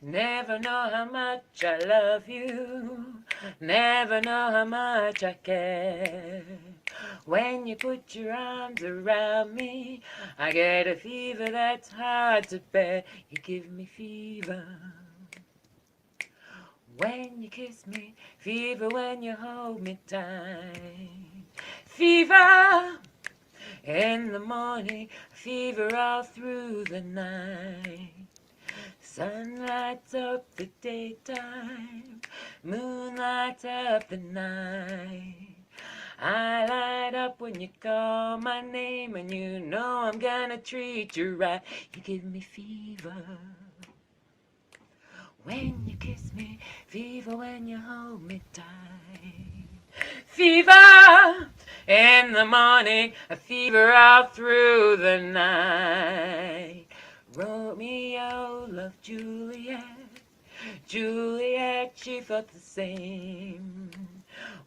Never know how much I love you, never know how much I care. When you put your arms around me, I get a fever that's hard to bear. You give me fever when you kiss me, fever when you hold me tight. Fever in the morning, fever all through the night. Sun lights up the daytime, moon lights up the night. I light up when you call my name, and you know I'm gonna treat you right. You give me fever when you kiss me, fever when you hold me tight. Fever in the morning, a fever out through the night. Romeo loved Juliet, Juliet, she felt the same.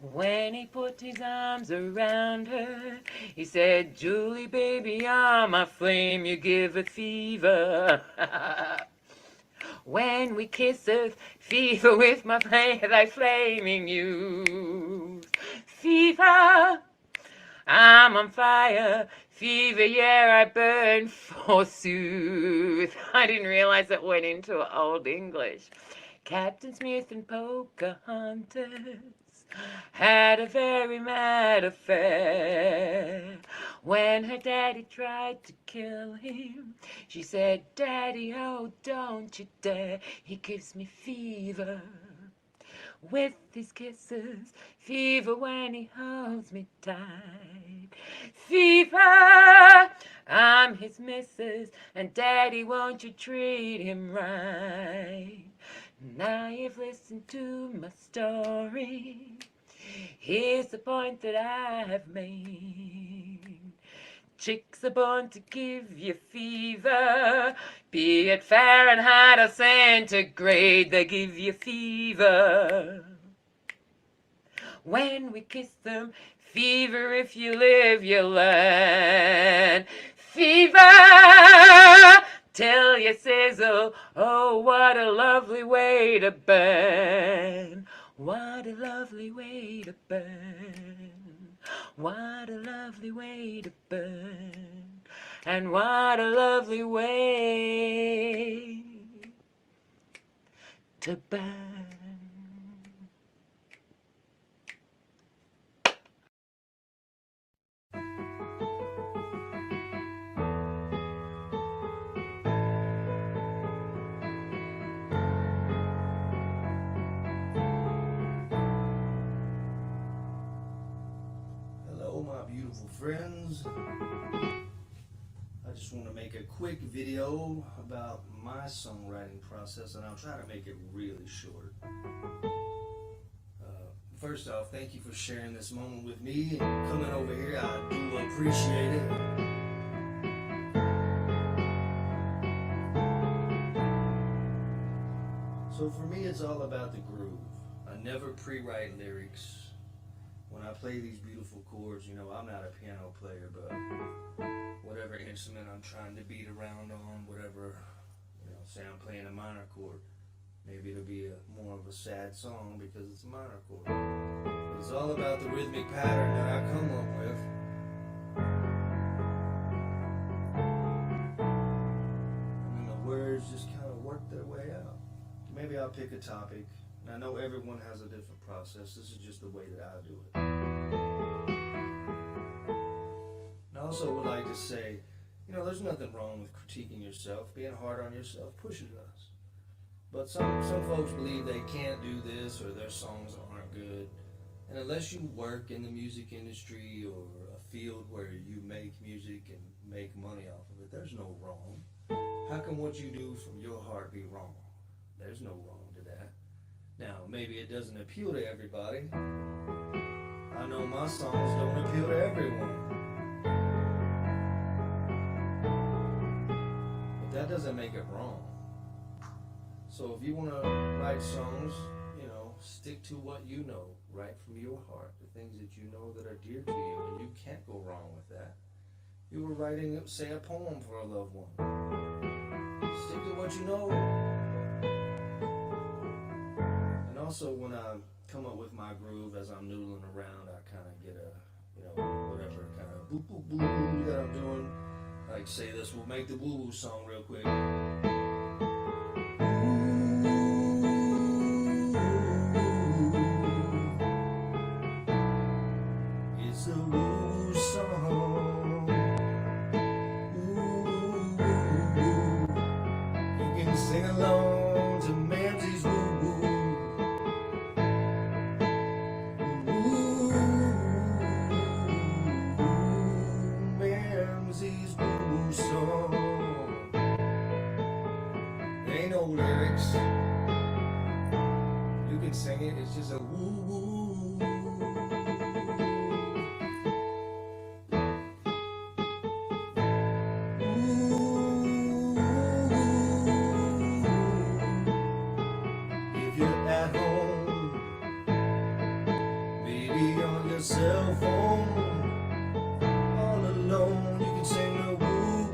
When he put his arms around her, he said, Julie, baby, you're my flame, you give a fever. When we kiss us, fever with my thy flaming youth. Fever, I'm on fire, fever, yeah, I burn forsooth. I didn't realize it went into Old English. Captain Smith and Pocahontas had a very mad affair. When her daddy tried to kill him, she said, Daddy, oh, don't you dare. He gives me fever with his kisses, fever when he holds me tight. Fever, I'm his missus, and Daddy, won't you treat him right? Now you've listened to my story. Here's the point that I have made. Chicks are born to give you fever, be it Fahrenheit or centigrade, they give you fever. When we kiss them, fever, if you live, you learn. Fever till you sizzle, oh, what a lovely way to burn. What a lovely way to burn. What a lovely way to burn. And what a lovely way to burn. Hello, my beautiful friends. I just want to make a quick video about my songwriting process, and I'll try to make it really short. First off, thank you for sharing this moment with me and coming over here. I do appreciate it. So for me, it's all about the groove. I never pre-write lyrics. When I play these beautiful chords, you know, I'm not a piano player, but whatever instrument I'm trying to beat around on, whatever, you know, say I'm playing a minor chord, maybe it'll be more of a sad song because it's a minor chord. But it's all about the rhythmic pattern that I come up with. And then the words just kind of work their way out. Maybe I'll pick a topic. And I know everyone has a different process. This is just the way that I do it. And I also would like to say, you know, there's nothing wrong with critiquing yourself. Being hard on yourself pushes us. But some folks believe they can't do this or their songs aren't good. And unless you work in the music industry or a field where you make music and make money off of it, there's no wrong. How can what you do from your heart be wrong? There's no wrong to that. Now, maybe it doesn't appeal to everybody. I know my songs don't appeal to everyone. But that doesn't make it wrong. So if you want to write songs, you know, stick to what you know, write from your heart, the things that you know that are dear to you, and you can't go wrong with that. You were writing, say, a poem for a loved one. Stick to what you know. also when I come up with my groove as I'm noodling around, I kind of get a, whatever kind of boop boop boop that I'm doing. Like say this, we'll make the woo woo song real quick. It's a woo song. You can sing along to Mamsie's woo woo. Mamsie's woo woo song. There ain't no lyrics. You can sing it. It's just a woo woo. Cell phone, all alone, you can sing the woo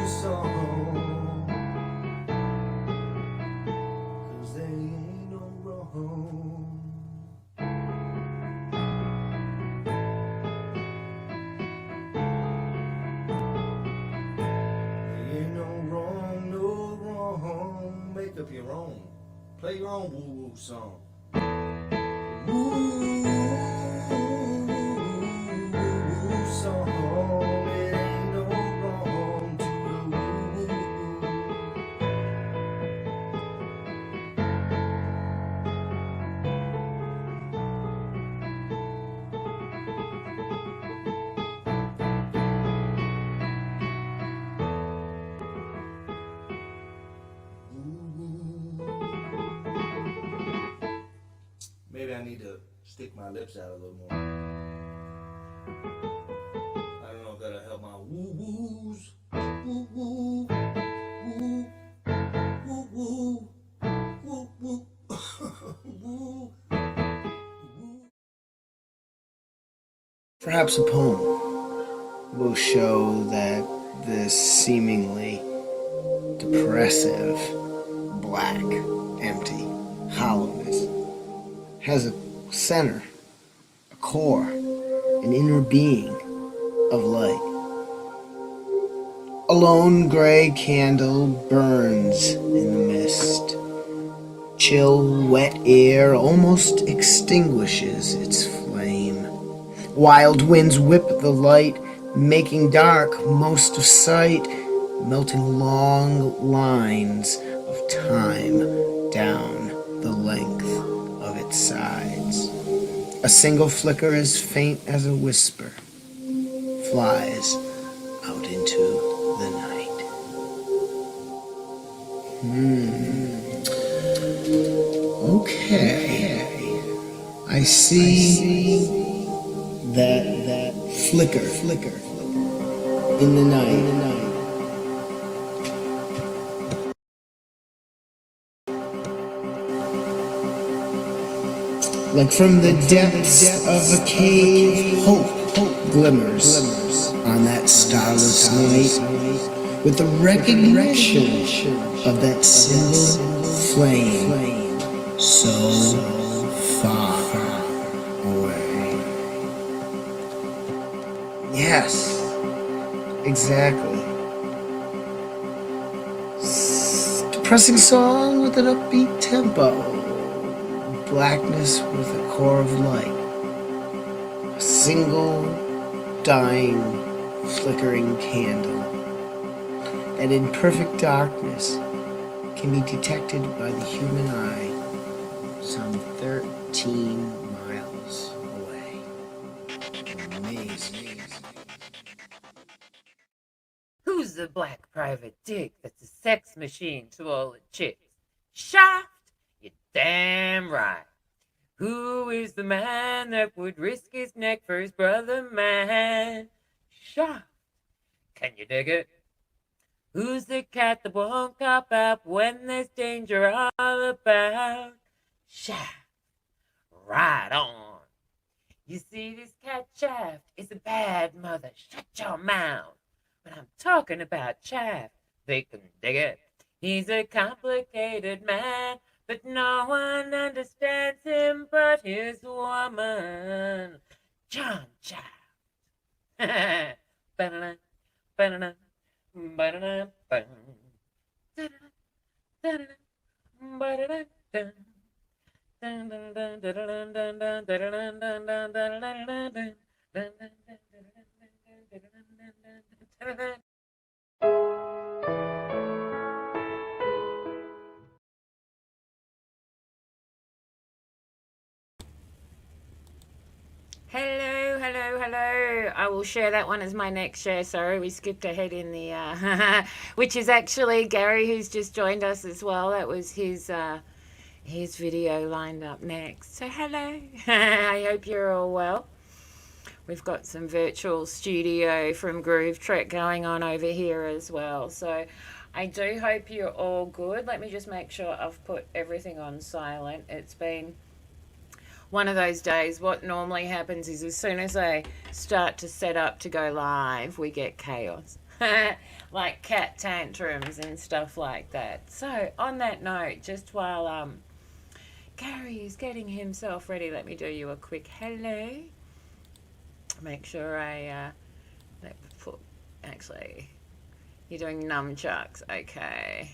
song, 'cause there ain't no wrong. There ain't no wrong, make up your own. Play your own woo-woo song. Woo-woo song. It ain't no wrong to the woo-woo. Maybe I need to stick my lips out a little more. I don't know if that'll help my woo-woos. Woo-woo. Woo. Woo-woo. Woo-woo. Woo. Perhaps a poem will show that this seemingly depressive, black, empty hollowness has a center, a core, an inner being of light. A lone gray candle burns in the mist. Chill, wet air almost extinguishes its flame. Wild winds whip the light, making dark most of sight, melting long lines of time down the length of its sides. A single flicker as faint as a whisper flies out into the night. Okay. I see that flicker in the night. Like from the depths of a cave, hope glimmers on that starless night with the recognition of that single flame so far away. Yes, exactly. Depressing song with an upbeat tempo. Blackness with a core of light. A single dying, flickering candle that in perfect darkness can be detected by the human eye some 13 miles away. Amazing. Who's the black private dick that's a sex machine to all the chicks? Shaft? You're damn right. Who is the man that would risk his neck for his brother man? Shaft. Can you dig it? Who's the cat that won't cop out when there's danger all about? Shaft. Right on. You see, this cat Shaft is a bad mother. Shut your mouth. When I'm talking about Shaft, they can dig it. He's a complicated man, but no one understands him but his woman. John Child. Ba-da-da, ba-da-da, ba-da-da, ba. Da-da-da, da-da-da, ba-da-da, da. Dun, dun, dun, dun, dun, dun, dun, dun, dun, dun, dun, dun, dun, dun, dun. Dun, dun, dun, dun, dun, dun, dun, dun, dun. Hello, hello, hello. I will share that one as my next share. Sorry, we skipped ahead in the, which is actually Gary, who's just joined us as well. That was his video lined up next. So hello. I hope you're all well. We've got some virtual studio from Groove Trek going on over here as well. So I do hope you're all good. Let me just make sure I've put everything on silent. It's been one of those days. What normally happens is as soon as I start to set up to go live, we get chaos. Like cat tantrums and stuff like that. So on that note, just while Gary is getting himself ready, let me do you a quick hello. Make sure I put, actually, you're doing nunchucks, okay.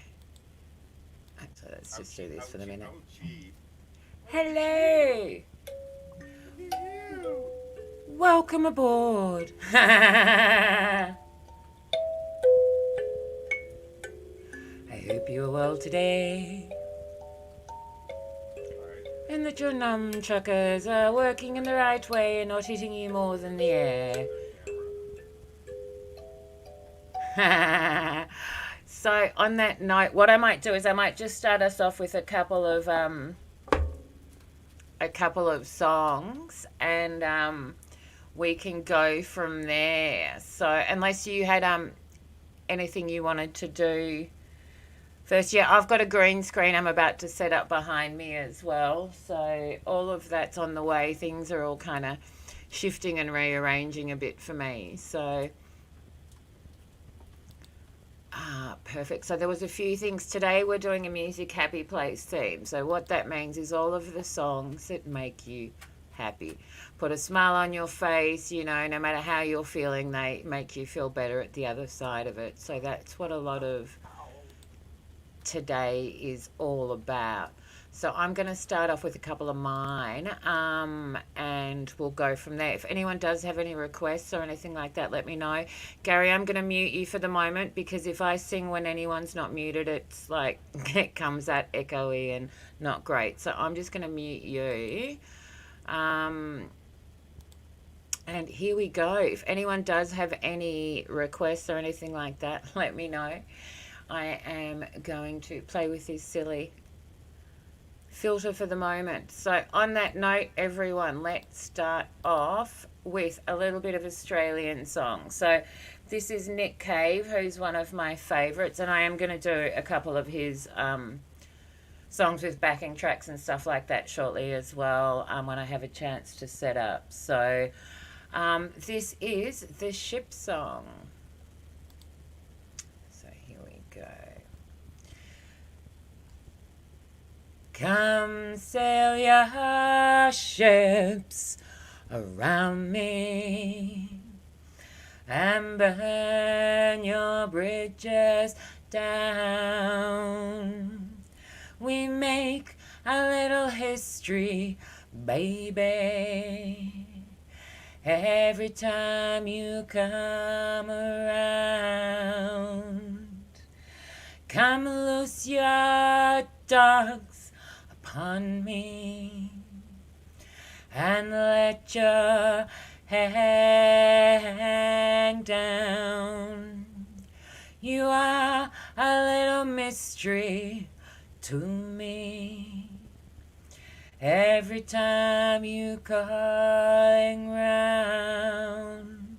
So let's just do this for the minute. Hello! Welcome aboard! I hope you're well today. And that your nunchuckers are working in the right way and not hitting you more than the air. So on that note, what I might do is I might just start us off with a couple of songs, and we can go from there. So unless you had anything you wanted to do first, yeah, I've got a green screen I'm about to set up behind me as well. So all of that's on the way. Things are all kind of shifting and rearranging a bit for me. So, perfect. So there was a few things. Today we're doing a music happy place theme. So what that means is all of the songs that make you happy. Put a smile on your face, you know, no matter how you're feeling, they make you feel better at the other side of it. So that's what a lot of today is all about. So I'm going to start off with a couple of mine, and we'll go from there. If anyone does have any requests or anything like that, let me know. Gary, I'm going to mute you for the moment, because if I sing when anyone's not muted, it's like it comes out echoey and not great. So I'm just going to mute you. And here we go. If anyone does have any requests or anything like that, let me know. I am going to play with this silly filter for the moment. So on that note, everyone, let's start off with a little bit of Australian song. So this is Nick Cave, who's one of my favourites, and I am going to do a couple of his songs with backing tracks and stuff like that shortly as well, when I have a chance to set up. So this is the Ship Song. Go. Come sail your ships around me and burn your bridges down. We make a little history, baby, every time you come around. Come loose your dogs upon me and let your hang down. You are a little mystery to me. Every time you calling round,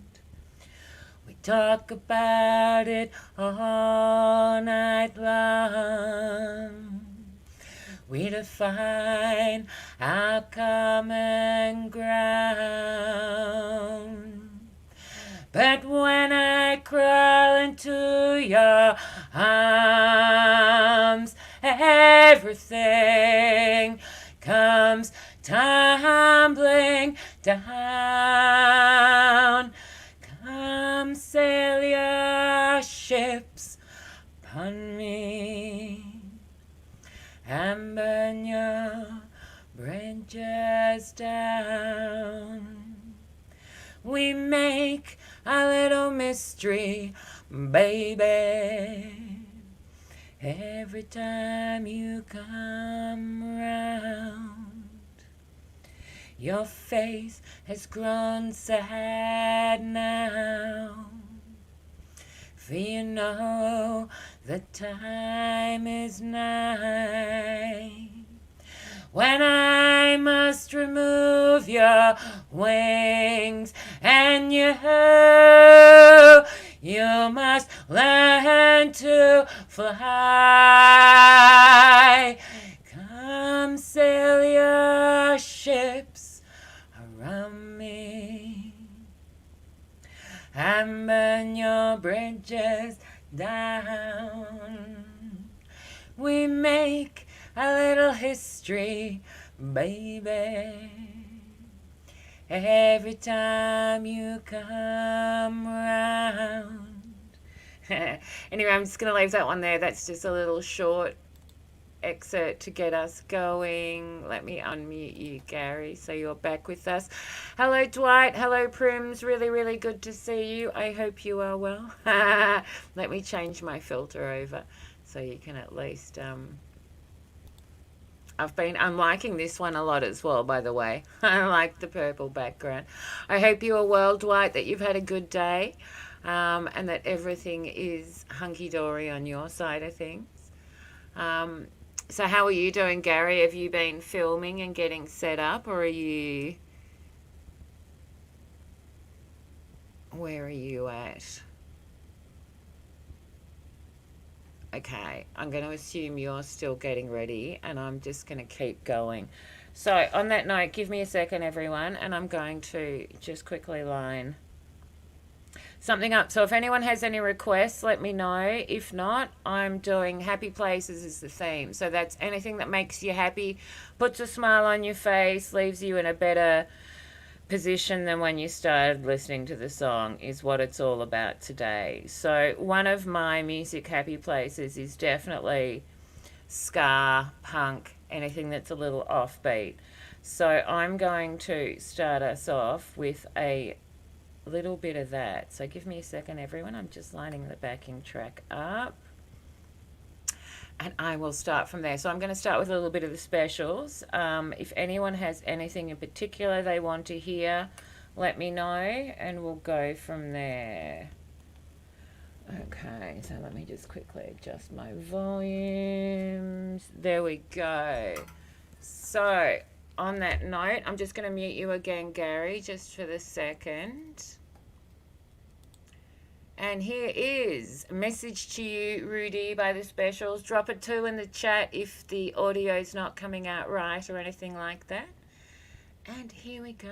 we talk about it all night long. We define our common ground. But when I crawl into your arms, everything comes tumbling down. Come sail your ships upon me and burn your bridges down. We make a little mystery, baby, every time you come round. Your face has grown sad now, for you know the time is nigh when I must remove your wings, and you must learn to fly. Come sail your ships around me and burn your bridges down. We make a little history, baby, every time you come round. Anyway, I'm just going to leave that one there. That's just a little short excerpt to get us going. Let me unmute you, Gary, so you're back with us. Hello, Dwight. Hello, Prims. Really, really good to see you. I hope you are well. Let me change my filter over so you can at least... I'm liking this one a lot as well, by the way. I like the purple background. I hope you are well, Dwight, that you've had a good day, and that everything is hunky-dory on your side of things. So how are you doing, Gary? Have you been filming and getting set up, or are you... Where are you at? Okay, I'm going to assume you're still getting ready, and I'm just going to keep going. So on that note, give me a second, everyone, and I'm going to just quickly line something up. So if anyone has any requests, let me know. If not, I'm doing happy places as the theme. So that's anything that makes you happy, puts a smile on your face, leaves you in a better position than when you started listening to the song, is what it's all about today. So one of my music happy places is definitely ska, punk, anything that's a little offbeat. So I'm going to start us off with a little bit of that. So give me a second, everyone. I'm just lining the backing track up, and I will start from there. So I'm going to start with a little bit of the specials. If anyone has anything in particular they want to hear, let me know, and we'll go from there. Okay, so let me just quickly adjust my volumes. There we go. So on that note, I'm just going to mute you again, Gary, just for the second. And here is a message to you, Rudy, by the specials. Drop a 2 in the chat if the audio's not coming out right or anything like that. And here we go.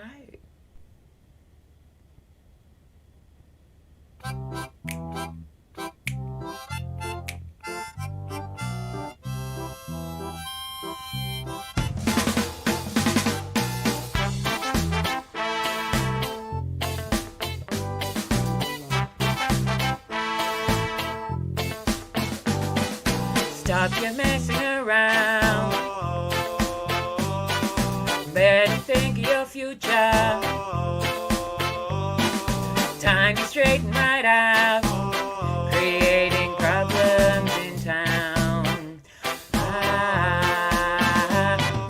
Stop your messing around. Better think of your future. Time to straighten right out. Creating problems in town.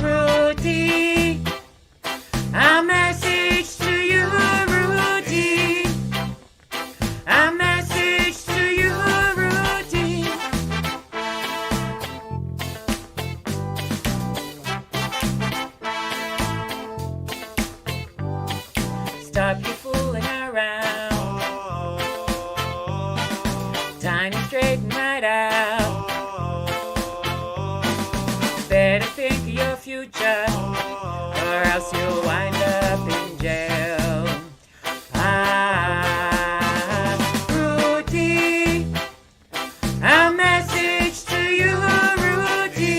Rudy, a message to you, Rudy. A message to you, Rudy. Stop your fooling around. Time to straighten right out. Better think of your future, or else you'll wind up in jail. Rudy, a message to you, Rudy.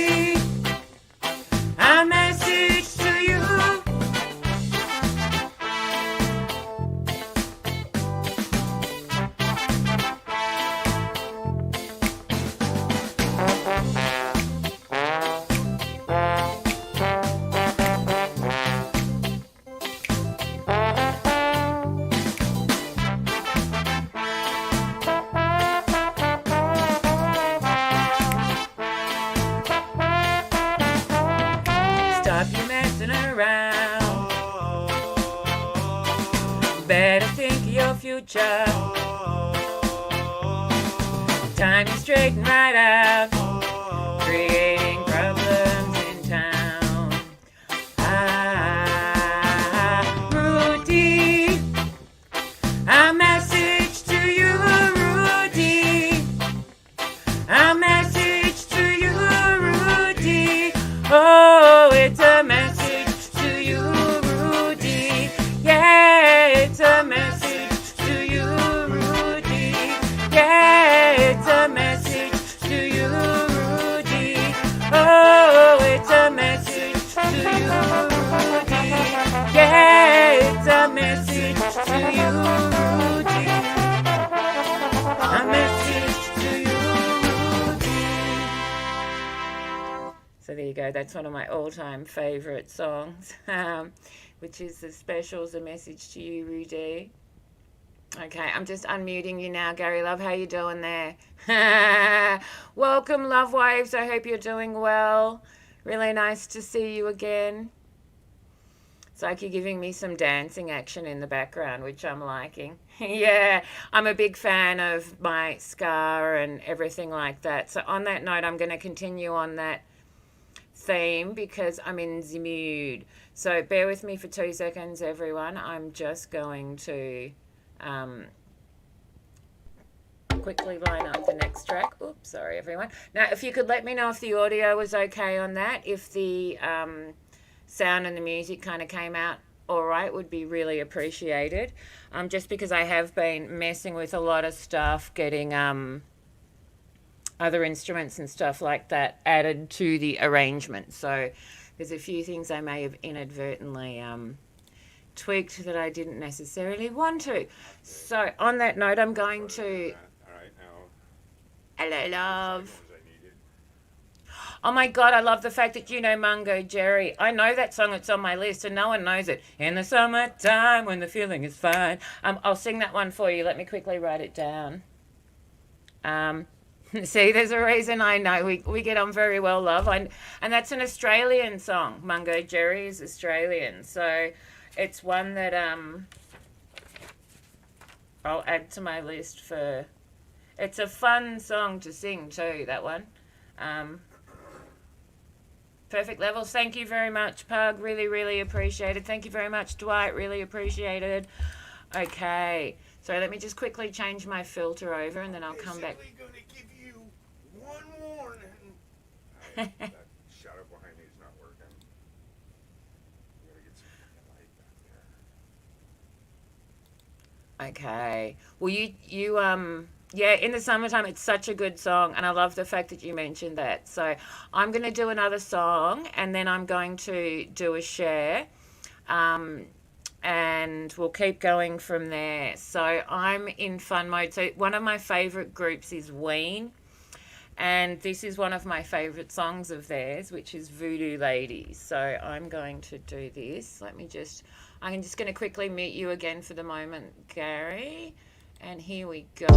future. Time to straighten right out, creating problems in town. Rudy, a message to you, Rudy. A message to you, Rudy. Oh, it's a message to you, Rudy. Yeah, it's a message to you, Rudy. Yeah, it's a message to you, Rudy. Oh, it's a message to you, Rudy. Yeah, it's a message to you, Rudy. A message to you, Rudy. So there you go. That's one of my all-time favourite songs, which is The Specials, A Message to You, Rudy. Okay, I'm just unmuting you now, Gary Love. How you doing there? Welcome, Love Waves. I hope you're doing well. Really nice to see you again. It's like you're giving me some dancing action in the background, which I'm liking. Yeah, I'm a big fan of my ska and everything like that. So on that note, I'm going to continue on that theme because I'm in the mood. So bear with me for 2 seconds, everyone. I'm just going to quickly line up the next track. Oops, sorry, everyone. Now, if you could let me know if the audio was okay on that, if the sound and the music kind of came out all right, would be really appreciated. Just because I have been messing with a lot of stuff, getting other instruments and stuff like that added to the arrangement. So there's a few things I may have inadvertently tweaked that I didn't necessarily want to. So on that note, I'm going to... All right, now. Hello, love. Oh my God, I love the fact that you know Mungo Jerry. I know that song, it's on my list and no one knows it. In the summertime when the feeling is fine. I'll sing that one for you. Let me quickly write it down. See, there's a reason I know. We get on very well, love. And that's an Australian song. Mungo Jerry is Australian. So it's one that I'll add to my list for... It's a fun song to sing too, that one. Perfect levels. Thank you very much, Pug. Really, really appreciated. Thank you very much, Dwight. Really appreciated. Okay. So let me just quickly change my filter over and then I'll come back. Going to give you one warning. That shadow behind me is not working. I'm going to get some light back there. Okay. Well, you yeah, In the Summertime, it's such a good song, and I love the fact that you mentioned that. So I'm going to do another song, and then I'm going to do a share, and we'll keep going from there. So I'm in fun mode. So one of my favourite groups is Ween, and this is one of my favourite songs of theirs, which is Voodoo Ladies. So I'm going to do this. I'm just going to quickly mute you again for the moment, Gary. And here we go.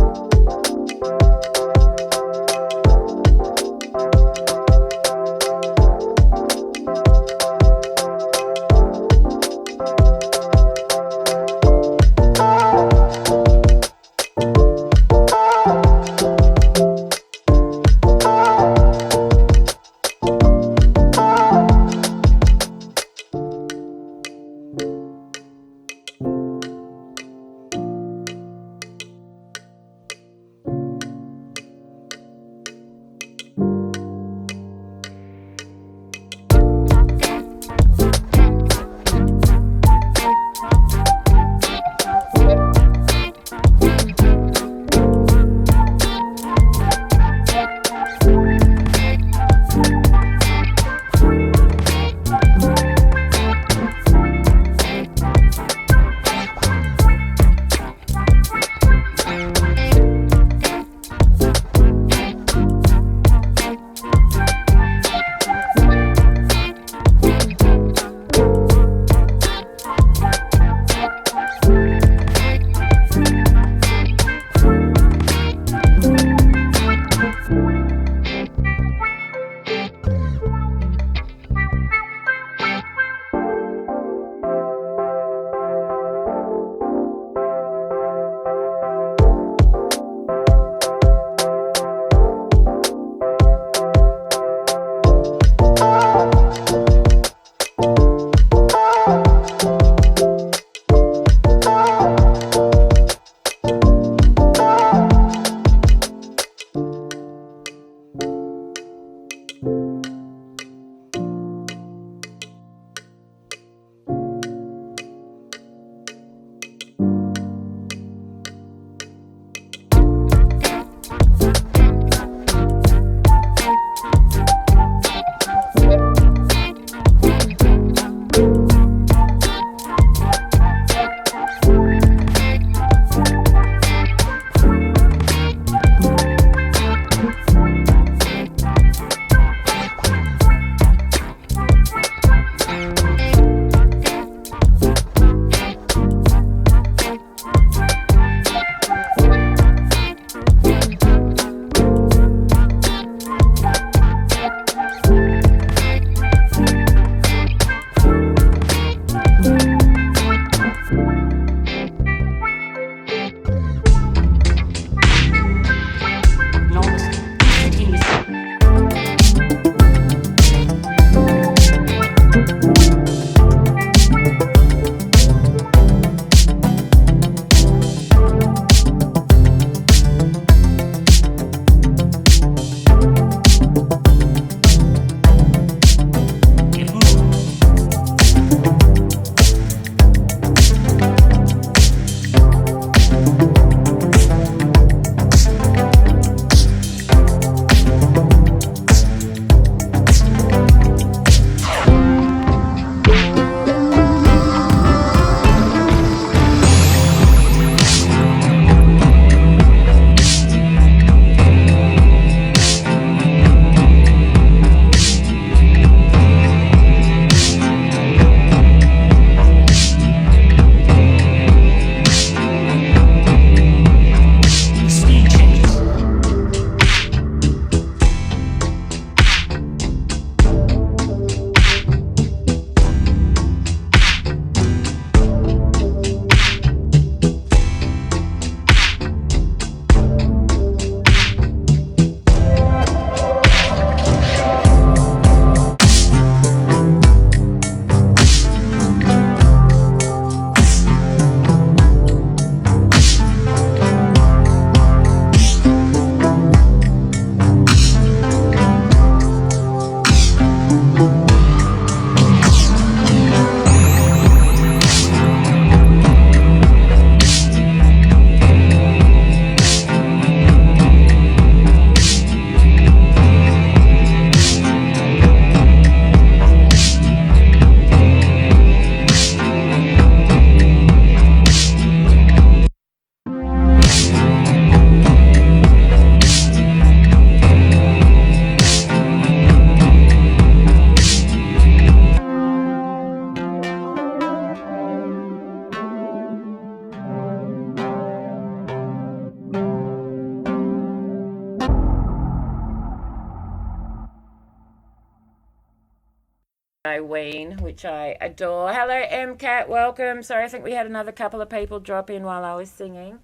Ween, which I adore. Hello, MCAT, welcome. Sorry, I think we had another couple of people drop in while I was singing.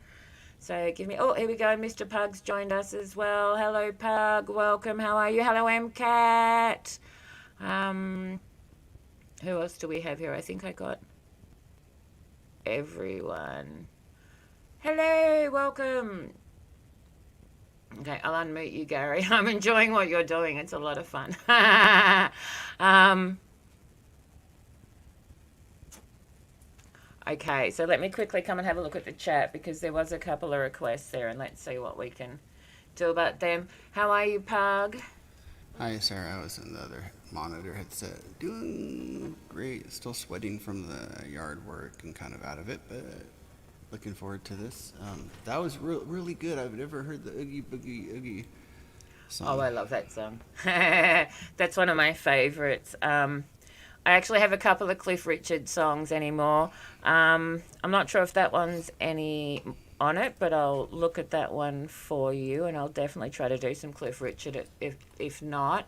So give me, oh, here we go. Mr. Pug's joined us as well. Hello, Pug, welcome. How are you? Hello, MCAT. Who else do we have here? I think I got everyone. Hello, welcome. Okay, I'll unmute you, Gary. I'm enjoying what you're doing. It's a lot of fun. Okay, so let me quickly come and have a look at the chat because there was a couple of requests there, and let's see what we can do about them. How are you, Pug? Hi, Sarah. I was in the other monitor headset. Doing great. Still sweating from the yard work and kind of out of it, but looking forward to this. That was really good. I've never heard the Oogie Boogie Oogie song. Oh, I love that song. That's one of my favorites. I actually have a couple of Cliff Richard songs anymore. I'm not sure if that one's any on it, but I'll look at that one for you, and I'll definitely try to do some Cliff Richard if not.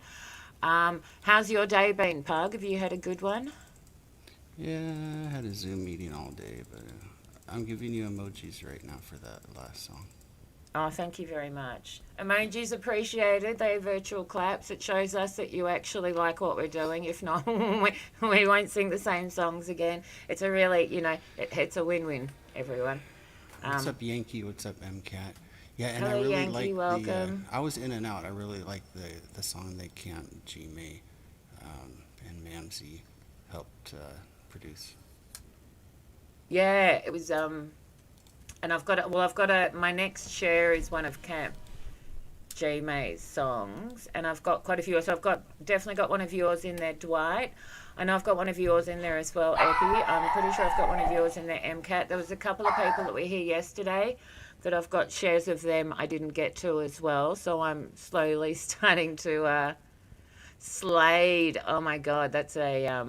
How's your day been, Pug? Have you had a good one? Yeah, I had a Zoom meeting all day, but I'm giving you emojis right now for that last song. Oh, thank you very much. Emojis appreciated. They're virtual claps. It shows us that you actually like what we're doing. If not, we won't sing the same songs again. It's a really, it's a win-win, everyone. What's up, Yankee? What's up, MCAT? Yeah, and hello, I really Yankee, like welcome. I was in and out. I really like the song They Can't G May, and Mamsie helped produce. Yeah, it was and I've got my next share is one of Camp G May's songs, and I've got quite a few. So I've definitely got one of yours in there, Dwight. I know I've got one of yours in there as well, Epi. I'm pretty sure I've got one of yours in there, MCAT. There was a couple of people that were here yesterday that I've got shares of them I didn't get to as well. So I'm slowly starting to Slade. Oh my God, that's a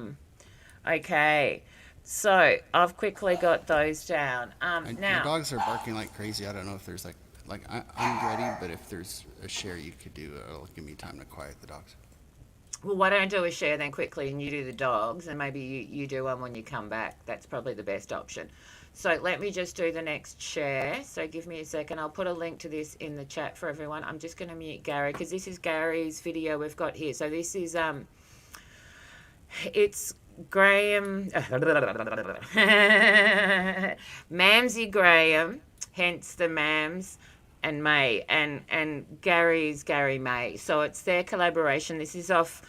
okay. So I've quickly got those down. Now my dogs are barking like crazy. I don't know if there's I'm ready, but if there's a share you could do, it'll give me time to quiet the dogs. Well, why don't I do a share then quickly, and you do the dogs, and maybe you do one when you come back. That's probably the best option. So let me just do the next share. So give me a second. I'll put a link to this in the chat for everyone. I'm just going to mute Gary because this is Gary's video we've got here. So this is it's Graham, Mamsie Graham, hence the Mams, and May, and Gary's Gary May. So it's their collaboration. This is off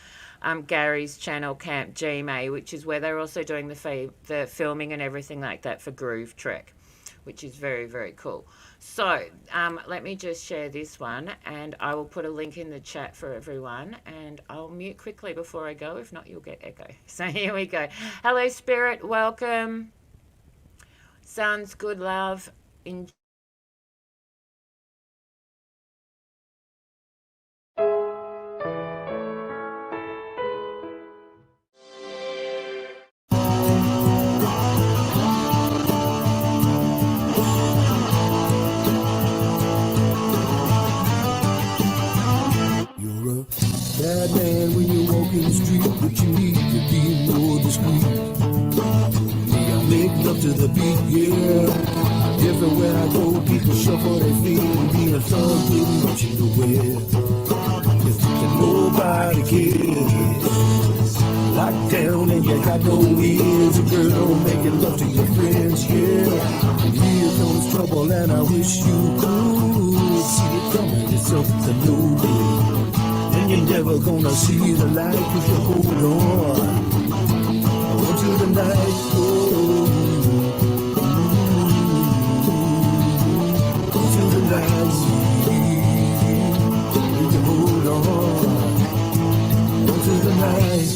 Gary's channel, Camp G May, which is where they're also doing the filming and everything like that for Groove Trek, which is very, very cool. So let me just share this one, and I will put a link in the chat for everyone, and I'll mute quickly before I go. If not, you'll get echo. So here we go. Hello, Spirit. Welcome. Sounds good, love. Enjoy. Bad man when you walk in the street, but you need to be more discreet. Me, I make love to the beat, yeah. Everywhere I go, people shuffle their feet and being a thug wouldn't want you nowhere. If nobody cares, locked down and you got no ears, a girl making love to your friends, yeah. And here comes trouble and I wish you could see it coming. It's something new. You're never gonna see the light if you hold on to the night. To the night. If you hold on to the night.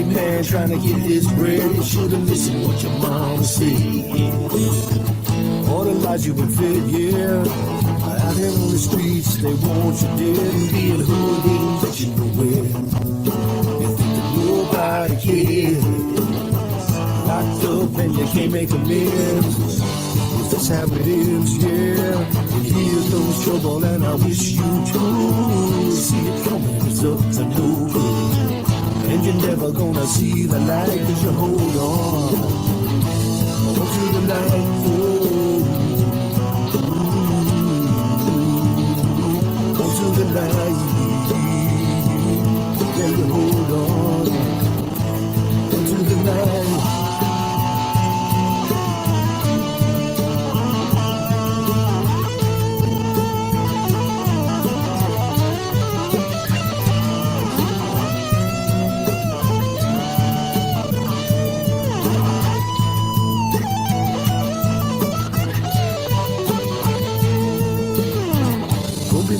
Man trying to get this bread, you should've listened what your mama said. All the lies you've been fed, yeah. Out here on the streets, they want you dead and being hood ain't let you nowhere. You think that nobody cares. Locked up up and you can't make amends. That's how it is, yeah. And here's no trouble, and I wish you too. See it coming, it's up to no good. And you're never gonna see the light, cause you hold on. Go to the light, go to the light. Yeah, you hold on. Go to the light.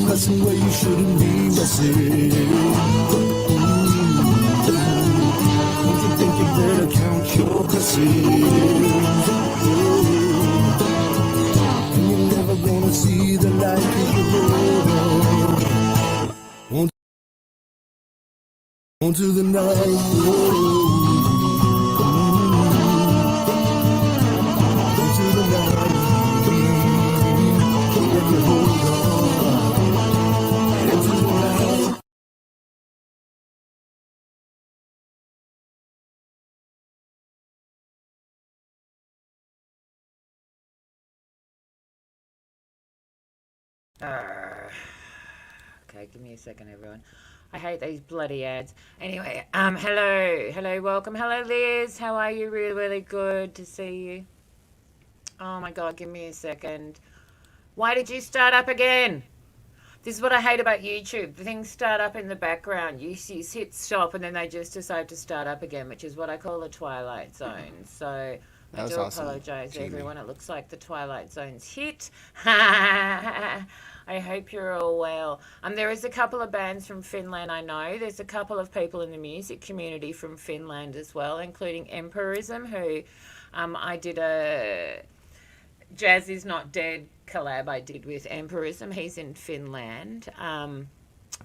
Messing where you shouldn't be messing. Don't you think you better count your blessings? And you're never gonna see the light if you hold on to the night. To the night. If you hold on. Okay, give me a second, everyone. I hate these bloody ads. Anyway, hello, welcome. Hello, Liz. How are you? Really, really good to see you. Oh my God, give me a second. Why did you start up again? This is what I hate about YouTube. The things start up in the background. You hit stop and then they just decide to start up again, which is what I call a twilight zone. So I do apologize, Jamie. Everyone. It looks like the twilight zone's hit. I hope you're all well. There is a couple of bands from Finland I know. There's a couple of people in the music community from Finland as well, including Empirism, who I did a Jazz Is Not Dead collab I did with Empirism. He's in Finland.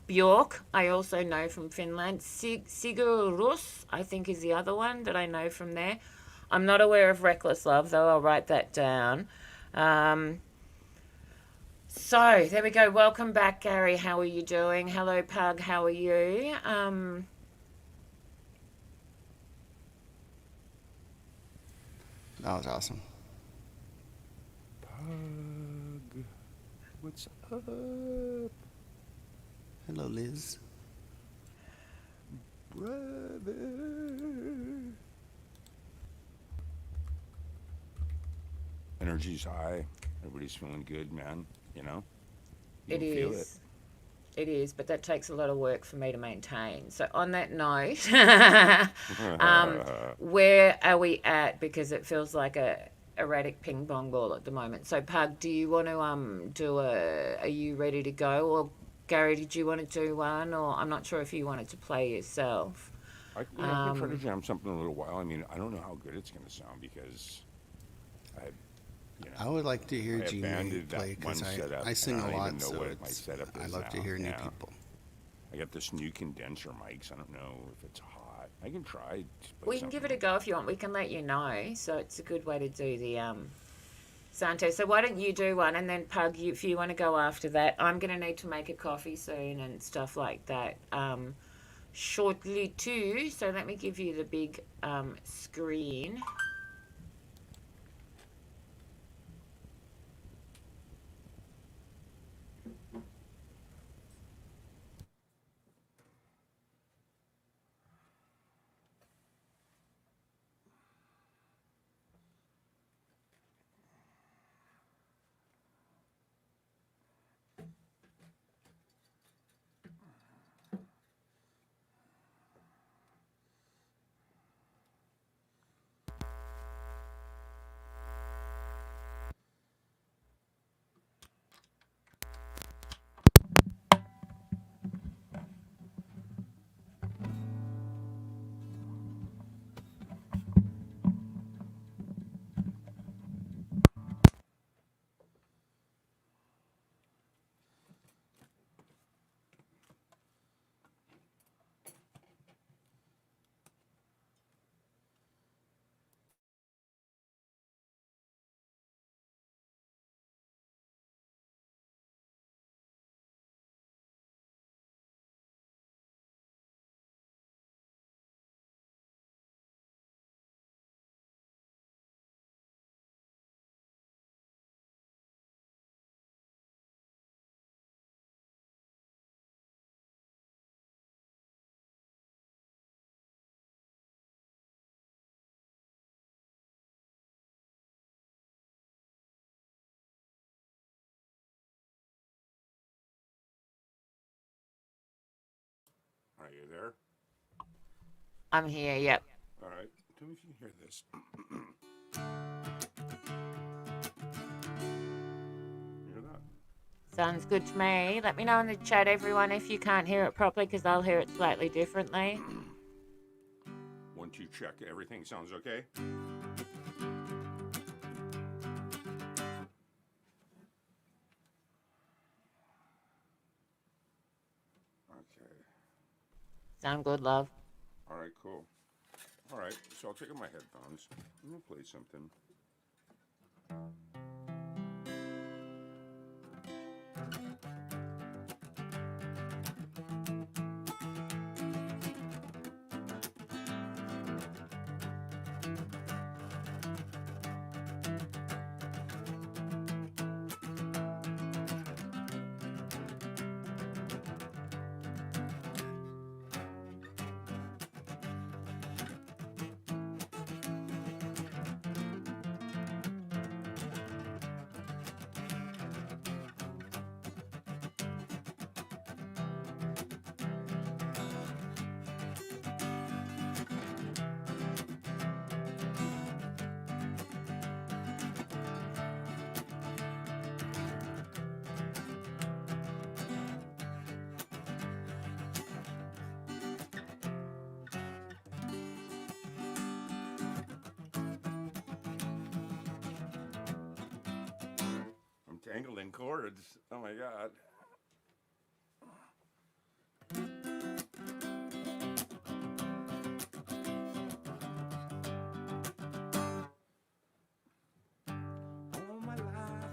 Bjork, I also know from Finland. Sigur Rós, I think, is the other one that I know from there. I'm not aware of Reckless Love, though. I'll write that down. So, there we go. Welcome back, Gary. How are you doing? Hello, Pug. How are you? That was awesome. Pug, what's up? Hello, Liz. Brother. Energy's high. Everybody's feeling good, man. You know? It is. It is, but that takes a lot of work for me to maintain. So on that note, where are we at? Because it feels like a erratic ping pong ball at the moment. So Pug, do you want to are you ready to go? Or Gary, did you want to do one? Or I'm not sure if you wanted to play yourself. I can try to jam something in a little while. I mean, I don't know how good it's going to sound because I would like to hear Gene play because I sing a lot, so I love to hear new people. I got this new condenser mics. I don't know if it's hot. I can try. We can give it a go if you want. We can let you know. So it's a good way to do the sound test. So why don't you do one, and then Pug, if you want to go after that. I'm going to need to make a coffee soon and stuff like that shortly too. So let me give you the big screen. I'm here, yep. All right. Tell me if you can hear this. You hear that? Sounds good to me. Let me know in the chat, everyone, if you can't hear it properly, because I'll hear it slightly differently. 1, 2, check. Everything sounds okay? Okay. Sound good, love? All right, cool. All right, so I'll take off my headphones. I'm going to play something. Tangling chords. Oh my God. All my life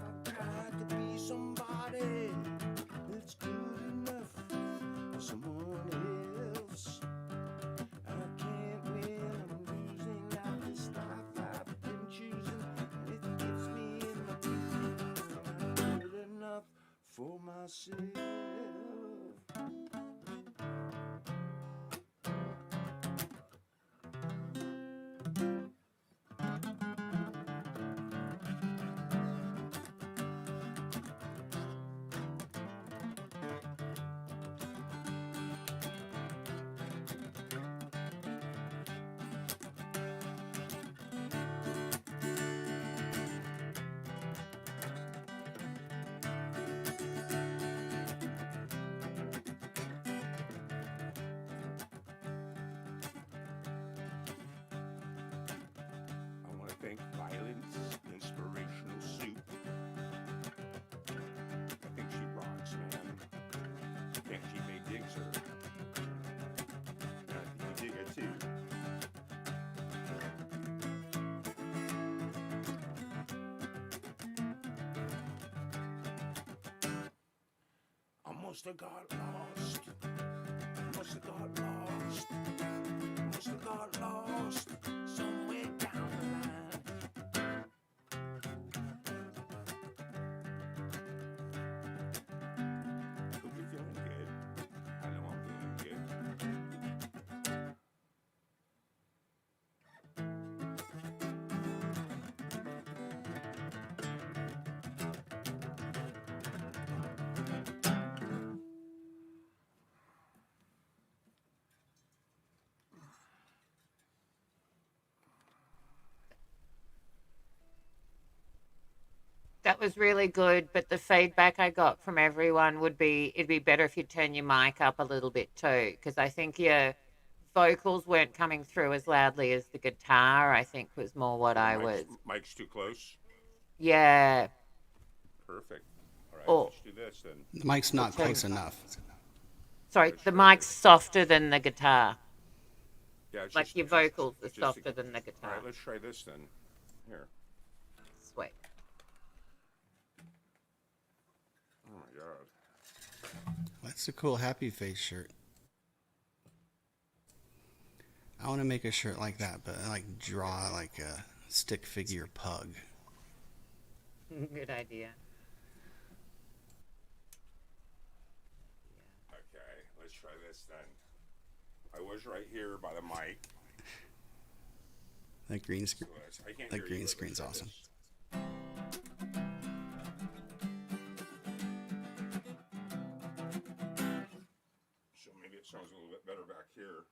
I've tried to be somebody that's good enough for someone else. I can't win, I'm losing out this life I've been choosing, and it gets me in my feelings. I'm good enough for myself. I want to thank Violence Inspirational Soup. I think she rocks, man. Can't she may digs her. And I think you dig it too. I must have got lost. Must have got lost. Must have got lost somewhere down the line. Hope you're feeling good. I know I'm feeling good. That was really good, but the feedback I got from everyone would be it'd be better if you turn your mic up a little bit too, because I think your vocals weren't coming through as loudly as the guitar, I think was more what I was. Mic's too close. Yeah. Perfect. All right, Oh. let's do this then. The mic's not close enough. Sorry, the mic's softer than the guitar. Yeah, it's Like just- your it's just- vocals are it's just softer than the All guitar. right, let's try this then. Here. Sweet. Oh my God. That's a cool happy face shirt. I want to make a shirt like that, but like draw like a stick figure pug. Good idea. Okay, let's try this then. I was right here by the mic. That green screen. So I can't That hear you, green but screen's let's try awesome. this. So maybe it sounds a little bit better back here.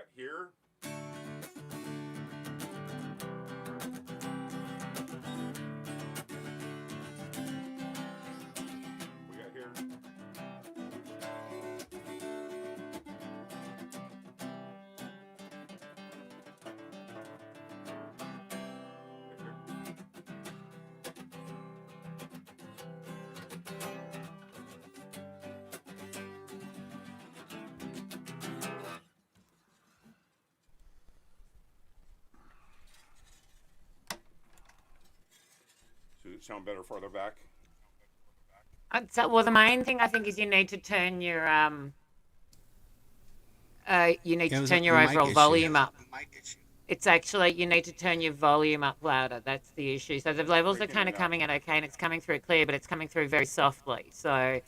got here. We got here. Does it sound better further back? Well, the main thing I think is you need to turn your overall volume up. It's actually, you need to turn your volume up louder. That's the issue. So the levels are kind of coming in okay, and it's coming through clear, but it's coming through very softly. So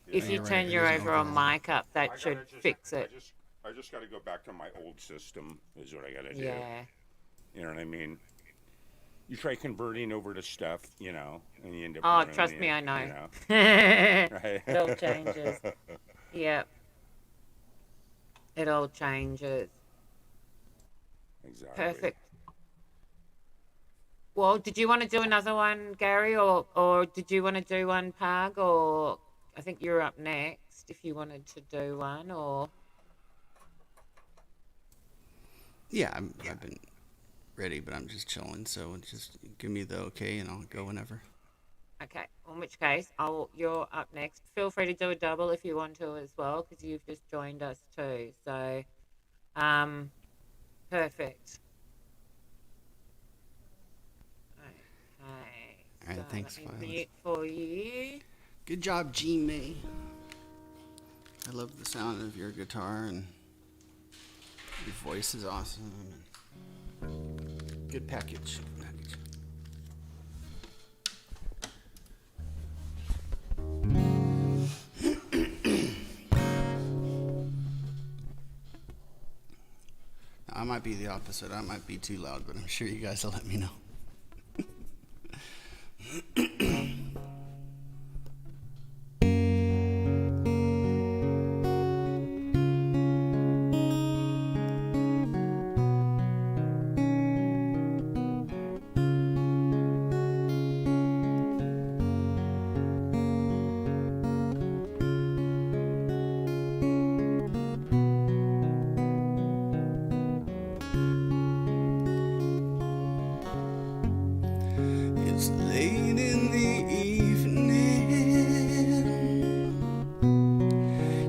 if you turn your overall mic up, that should fix it. I just got to go back to my old system is what I got to do. Yeah. You know what I mean? You try converting over to stuff, you know, and you end up. Oh, trust me, I know. You know? Right? It all changes. Yep. It all changes. Exactly. Perfect. Well, did you want to do another one, Gary, or did you want to do one, Pug, or I think you're up next if you wanted to do one, or... Yeah, I've been ready, but I'm just chilling, so just give me the okay and I'll go whenever. Okay, in which case, you're up next. Feel free to do a double if you want to as well, because you've just joined us too, so... Perfect. Okay. All right, thanks, let me Violet. mute for you. Good job, G May. I love the sound of your guitar, and your voice is awesome. Good package. I might be the opposite. I might be too loud, but I'm sure you guys will let me know. It's late in the evening.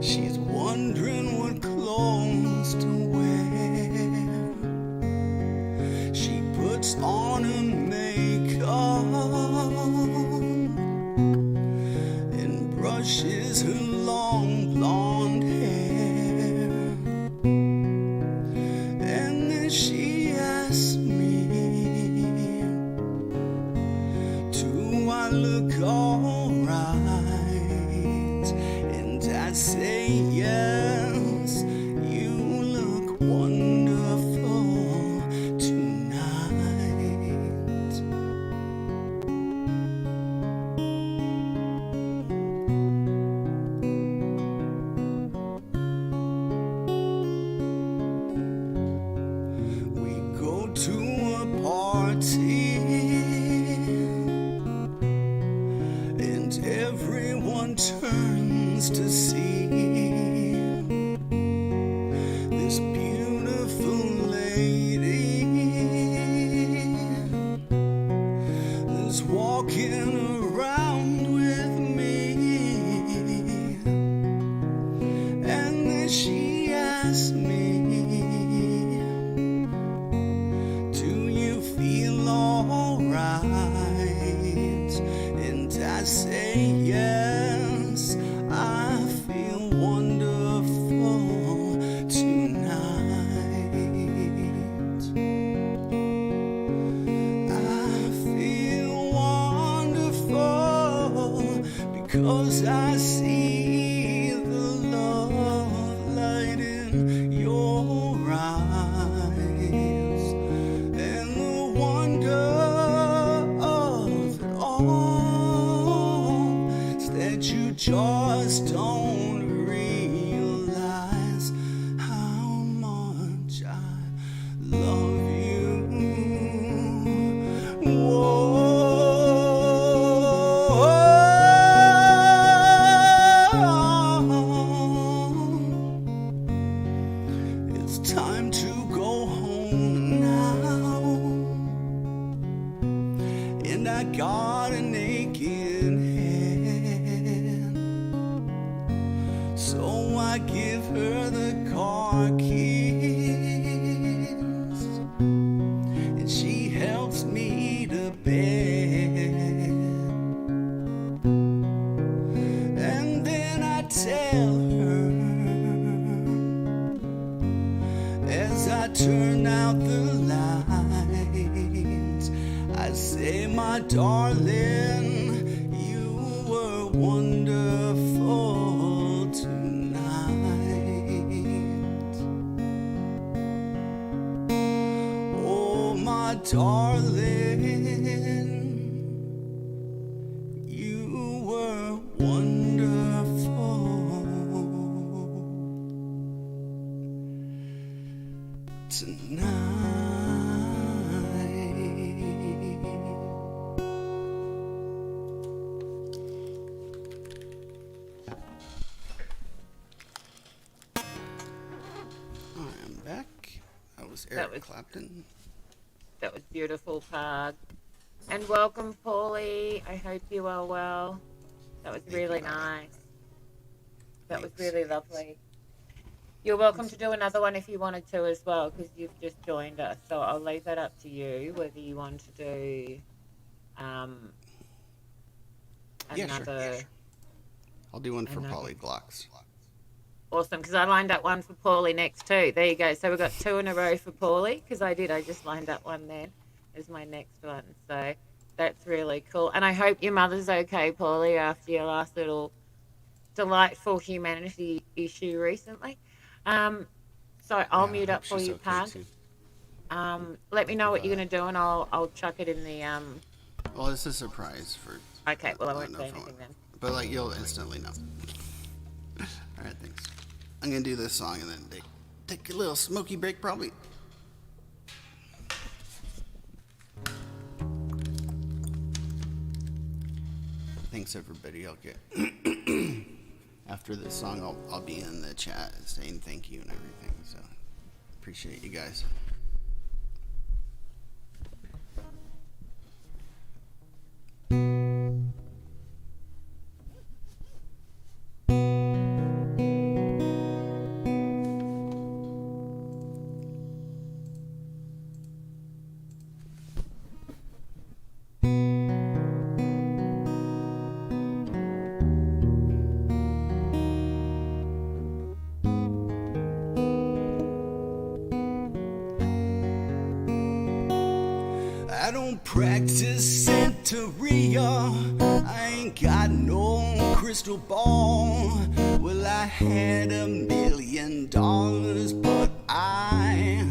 She's wondering what clothes to wear. She puts on her makeup and brushes her long blonde hair. And then she asks me, do I look alright? And I say yes, you look wonderful tonight. We go to a party and everyone turns to see this beautiful lady that's walking around with me. And then she asks me, do you feel alright? And I say yes, I feel wonderful tonight. I feel wonderful because I see the love light in your eyes and the wonder of it all is that you just don't realize how much I So I give her the car keys, and she helps me to bed. And then I tell her, as I turn out the lights, I say, my darling, you were wonderful tonight. Oh, my darling, you were wonderful tonight. I am back. That was Eric Clapton. That was beautiful, Pug. And welcome, Paulie. I hope you are well. That was really nice. That was really lovely. You're welcome to do another one if you wanted to as well, because you've just joined us. So I'll leave that up to you, whether you want to do another... Yeah, sure. I'll do one for Polly Glocks. Awesome, because I lined up one for Paulie next too. There you go. So we've got 2 in a row for Paulie, because I just lined up one then as my next one. So that's really cool. And I hope your mother's okay, Paulie, after your last little delightful humanity issue recently. So I'll mute up for you, Pug. Let me know what you're going to do, and I'll chuck it in the... Well, it's a surprise for... Okay, well, I won't say anything then. But, like, you'll instantly know. All right, thanks. I'm going to do this song and then take a little smoky break, probably. Thanks, everybody. I'll get... After this song, I'll be in the chat saying thank you and everything, so appreciate you guys. I don't practice Santeria, I ain't got no crystal ball. Well, I had $1 million, but I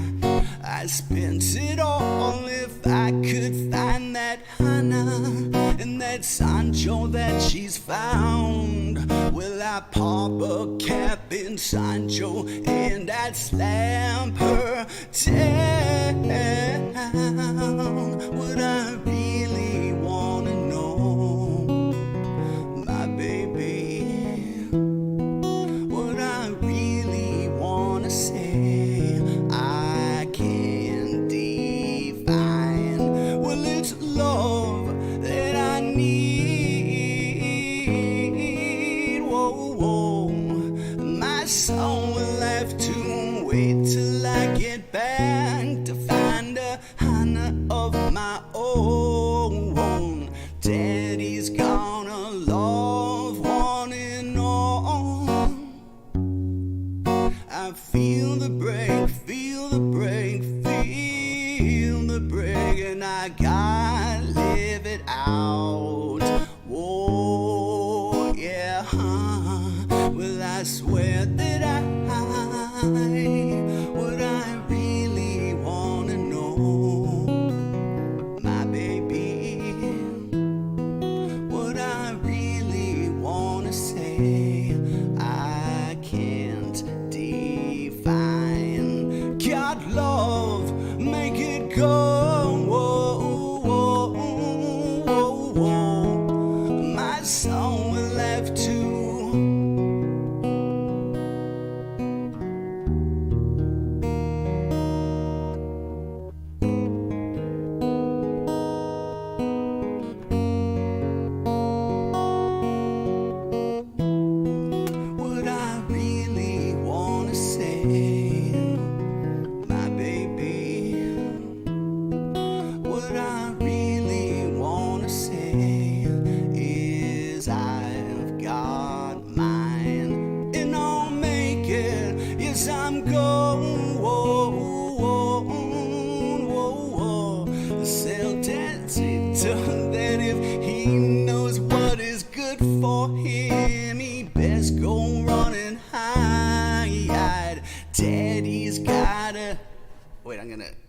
spent it all. If I could find that Hannah and that Sancho that she's found, well, I'd pop a cap in Sancho and I'd slam her down. Would I really wanna know, my baby? Would I really wanna say I can define? Well, it's love that I need. Whoa, whoa. My soul will have to wait till I get back to find a Hannah of my own. Daddy's gonna love one and all. I feel the break, feel the break, feel the break, and I gotta live it out. Whoa, yeah. Well, I swear that would I really wanna know, my baby? Would I really wanna say I can't define? God, love, make it go. Whoa, whoa, whoa, whoa. My soul will have to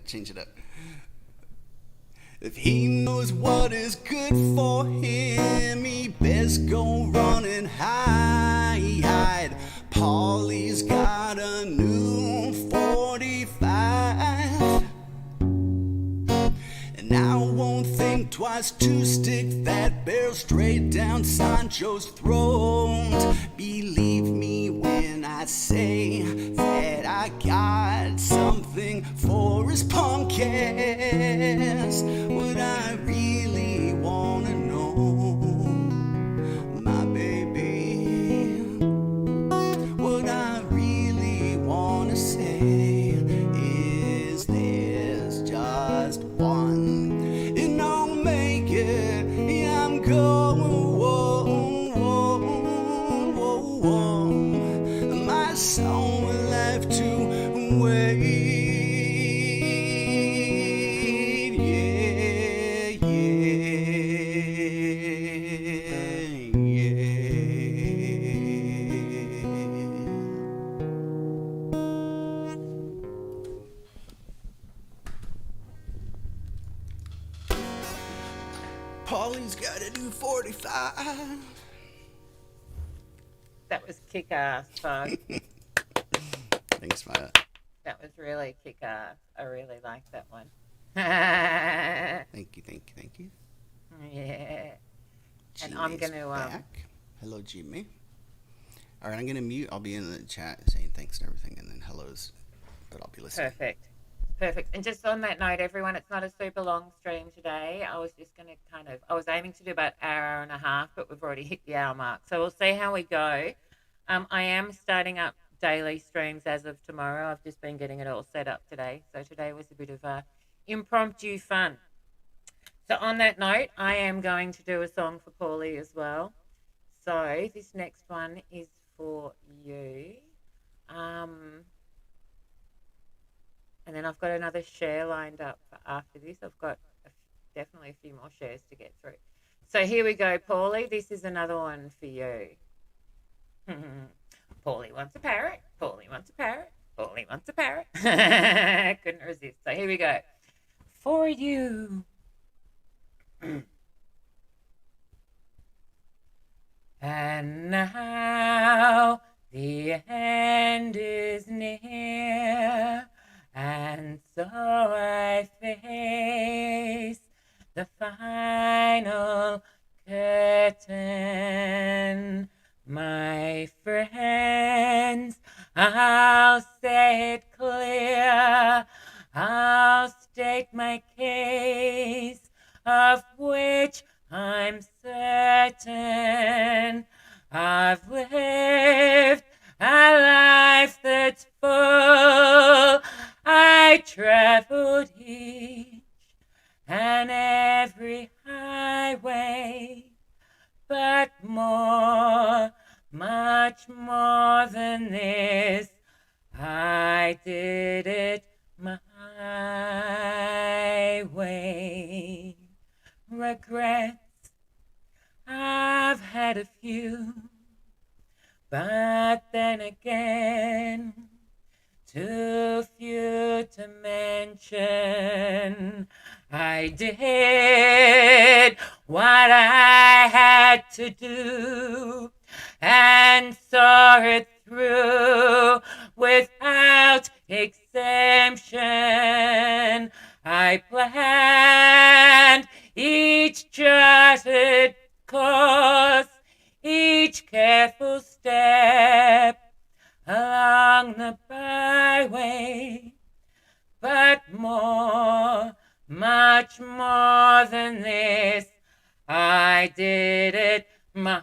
change it up. If he knows what is good for him, he best go running hide. Polly's got a new 45, and I won't think twice to stick that barrel straight down Sancho's throat. Believe me when I say that I got something for his punk ass. What I really wanna know, my baby, what I really wanna say is there's just one, and I'll make it. Yeah, I'm going, whoa, whoa, whoa, whoa. My soul will have to wait. Polly's got a new 45. That was kick-ass, folks. Thanks, Maya. That was really kick-ass. I really like that one. Thank you. Yeah. And Jimmy's I'm going to... back. Hello, Jimmy. All right, I'm going to mute. I'll be in the chat saying thanks and everything, and then hellos, but I'll be listening. Perfect. And just on that note, everyone, it's not a super long stream today. I was just going to I was aiming to do about an hour and a half, but we've already hit the hour mark. So we'll see how we go. I am starting up daily streams as of tomorrow. I've just been getting it all set up today. So today was a bit of impromptu fun. So on that note, I am going to do a song for Paulie as well. So this next one is for you. And then I've got another share lined up for after this. I've got definitely a few more shares to get through. So here we go, Paulie. This is another one for you. Paulie wants a parrot. Paulie wants a parrot. Paulie wants a parrot. Couldn't resist. So here we go. For you. And now the end is near. And so I face the final curtain. My friends, I'll say it clear. I'll state my case, of which I'm certain. I've lived a life that's full. I traveled each and every highway, but more, much more than this, I did it my way. Regrets, I've had a few, but then again, too few to mention. I did what I had to do and saw it through without exemption. I planned each charted course, each careful step along the byway, but more, much more than this, I did it my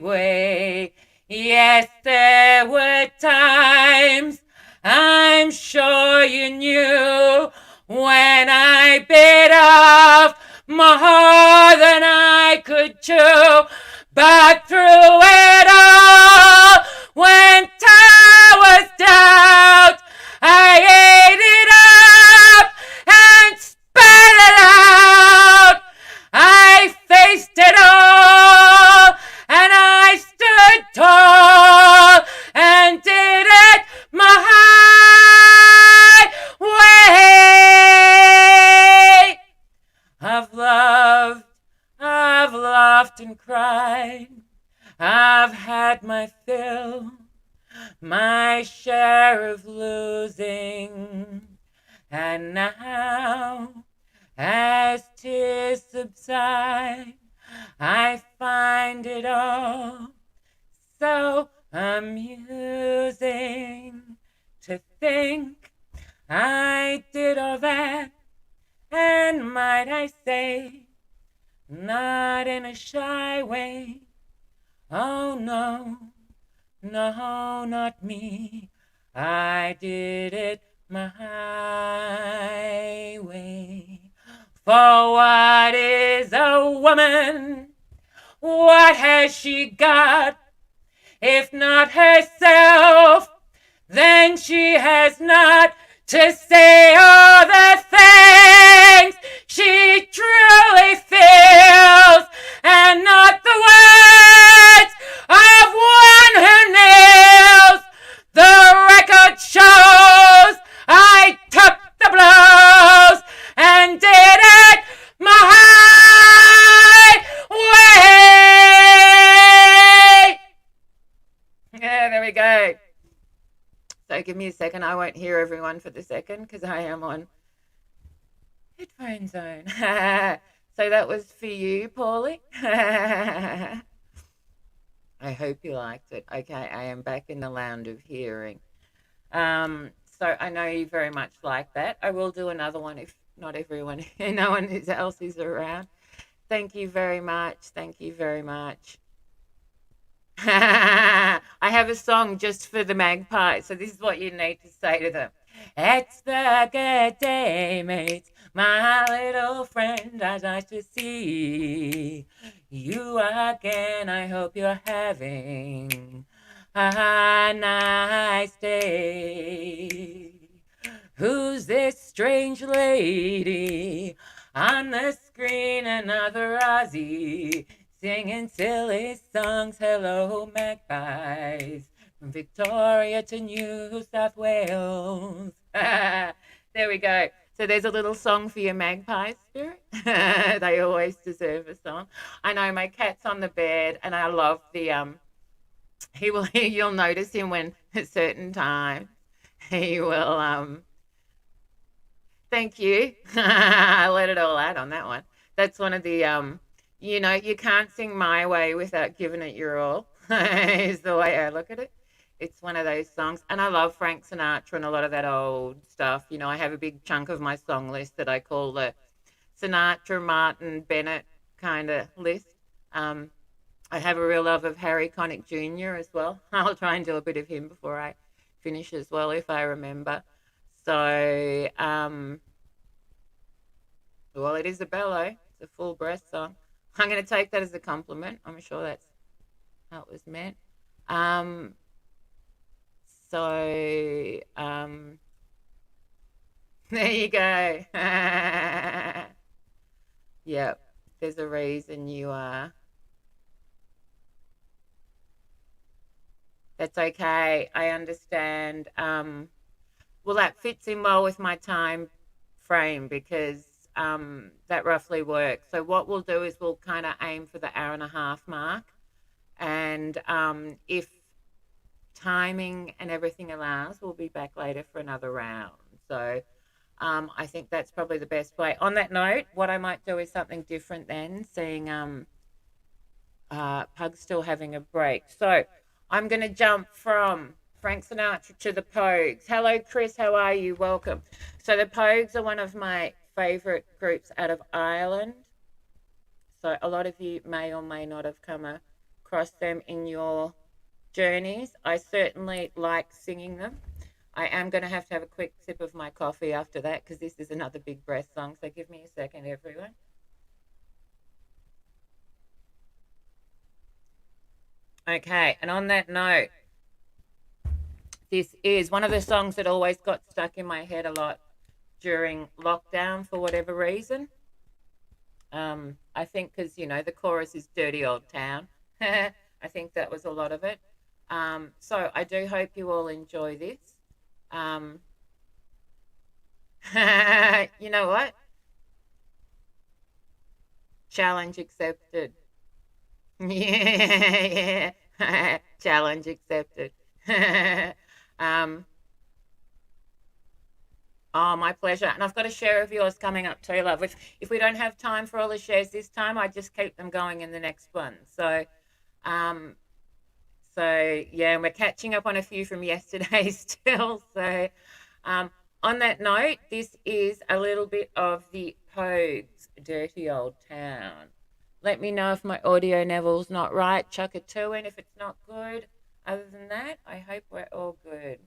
way. Yes, there were times, I'm sure you knew, when I bit off more than I could chew, but through it all, when towers doubt, I ate it up and spat it out. I faced it all, and I stood tall and did it my I've had my fill, my share of losing, and now, as tears subside, I find it all so amusing to think I did all that, and might I say, not in a shy way. Oh no, no, not me. I did it my way. For what is a woman? What has she got? If not herself, then she has not to say all the things she truly feels, and not the words of one who kneels. The record shows I took the blows and did it my way. Yeah, there we go. So give me a second. I won't hear everyone for the second because I am on headphone zone. So that was for you, Paulie. I hope you liked it. Okay, I am back in the land of hearing. So I know you very much like that. I will do another one if not everyone, no one else is around. Thank you very much. Thank you very much. I have a song just for the magpies, so this is what you need to say to them. It's the good day, mates, my little friend. I'd like to see you again. I hope you're having a nice day. Who's this strange lady on the screen? Another Aussie singing silly songs. Hello, magpies, from Victoria to New South Wales. There we go. So there's a little song for your magpie spirit. They always deserve a song. I know my cat's on the bed, and I love the you'll notice him when at certain times he will thank you. I let it all out on that one. That's one of the you know, you can't sing My Way without giving it your all, is the way I look at it. It's one of those songs. And I love Frank Sinatra and a lot of that old stuff. You know, I have a big chunk of my song list that I call the Sinatra, Martin, Bennett kind of list. I have a real love of Harry Connick Jr. as well. I'll try and do a bit of him before I finish as well, if I remember. So, well, it is a bellow. It's a full breath song. I'm going to take that as a compliment. I'm sure that's how it was meant. So, there you go. Yep, there's a reason you are. That's okay. I understand. Well, that fits in well with my time frame because that roughly works. So what we'll do is we'll kind of aim for the hour and a half mark. And if timing and everything allows, we'll be back later for another round. So I think that's probably the best way. On that note, what I might do is something different then, seeing Pug's still having a break. So I'm going to jump from Frank Sinatra to the Pogues. Hello, Chris. How are you? Welcome. So the Pogues are one of my favourite groups out of Ireland. So a lot of you may or may not have come across them in your journeys. I certainly like singing them. I am going to have a quick sip of my coffee after that because this is another big breath song. So give me a second, everyone. Okay, and on that note, this is one of the songs that always got stuck in my head a lot during lockdown for whatever reason. I think because, you know, the chorus is Dirty Old Town. I think that was a lot of it. So I do hope you all enjoy this. You know what? Challenge accepted. Yeah. Challenge accepted. um, oh, my pleasure. And I've got a share of yours coming up too, love. If we don't have time for all the shares this time, I just keep them going in the next one. Um, so yeah, and we're catching up on a few from yesterday still. So on that note, this is a little bit of the Pogues, Dirty Old Town. Let me know if my audio level's not right. Chuck a 2 in if it's not good. Other than that, I hope we're all good.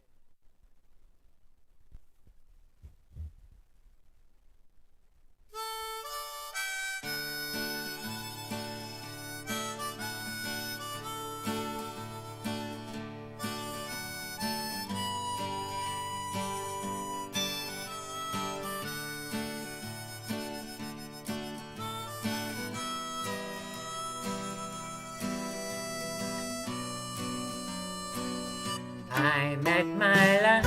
I met my love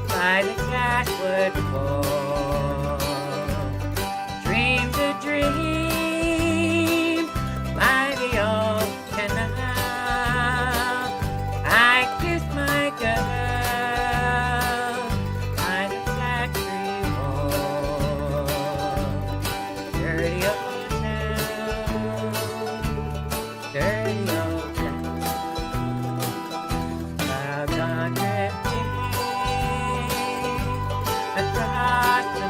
by the Catwood Fall. Dreamed a dream by the old canal. I kissed my girl by the factory wall. Dirty old town, dirty old town. Across the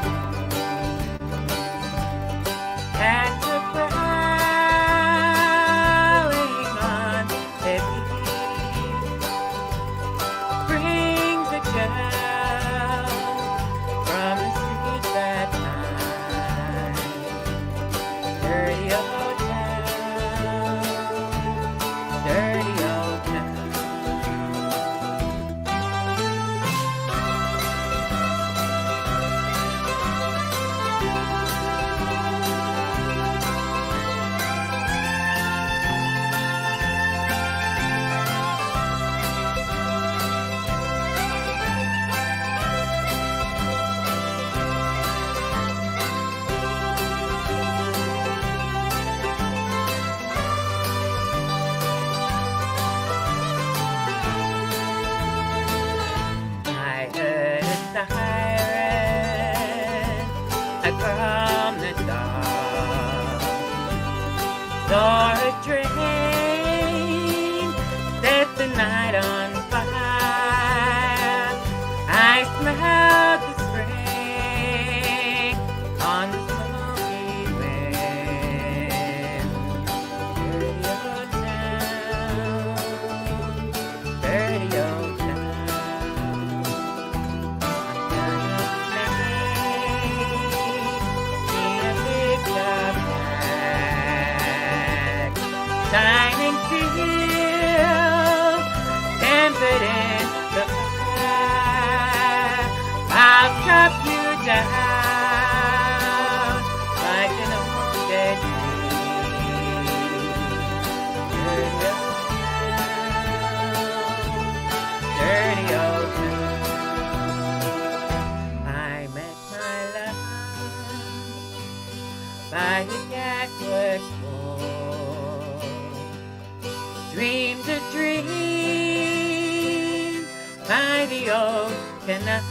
cats are prowling on their feet. Brings a girl from the street that night. Dirty old town, dirty old town. I heard a siren from the dark. Saw a train set the night on fire. I smelled the spring on the smoky wind. Dirty old town, dirty old town. Shining steel, tempered in the fire. I'll chop you down like an old dead tree. Dirty old town, dirty old town. I met my love by the Catwood Fall. Dreamed a dream by the old canal.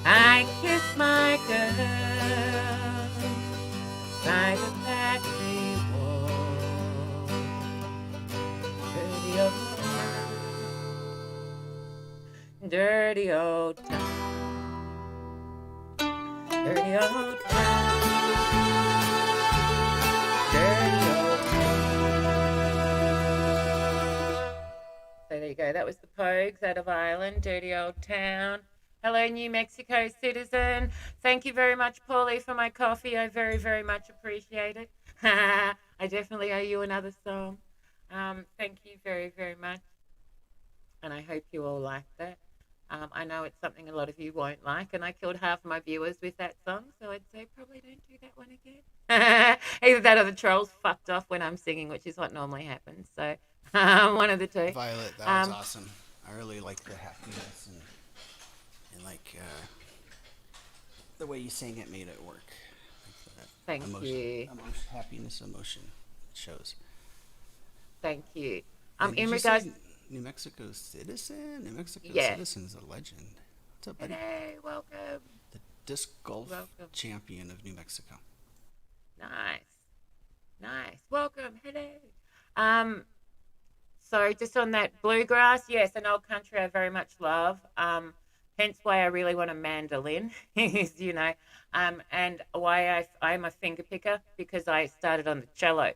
I kissed my girl by the factory wall. Dirty old town, dirty old town, dirty old town, dirty old town. So there you go. That was the Pogues out of Ireland, Dirty Old Town. Hello, New Mexico citizen. Thank you very much, Paulie, for my coffee. I very, very much appreciate it. I definitely owe you another song. Thank you very, very much. And I hope you all like that. I know it's something a lot of you won't like, and I killed half my viewers with that song, so I'd say probably don't do that one again. Either that or the trolls fucked off when I'm singing, which is what normally happens. So one of the two. Violet, that was awesome. I really like the happiness and like the way you sang it made it work. Like that Thank emotion, you. Happiness, emotion. shows. Thank you. And In did you regards, say New Mexico Citizen? New Mexico Yeah. Citizen's a legend. What's up, buddy? hey, welcome. The disc golf Welcome. champion of New Mexico. Nice. Welcome. Hello. So just on that bluegrass, yes, an old country I very much love. Hence why I really want a mandolin, is, and why I'm a finger picker, because I started on the cello.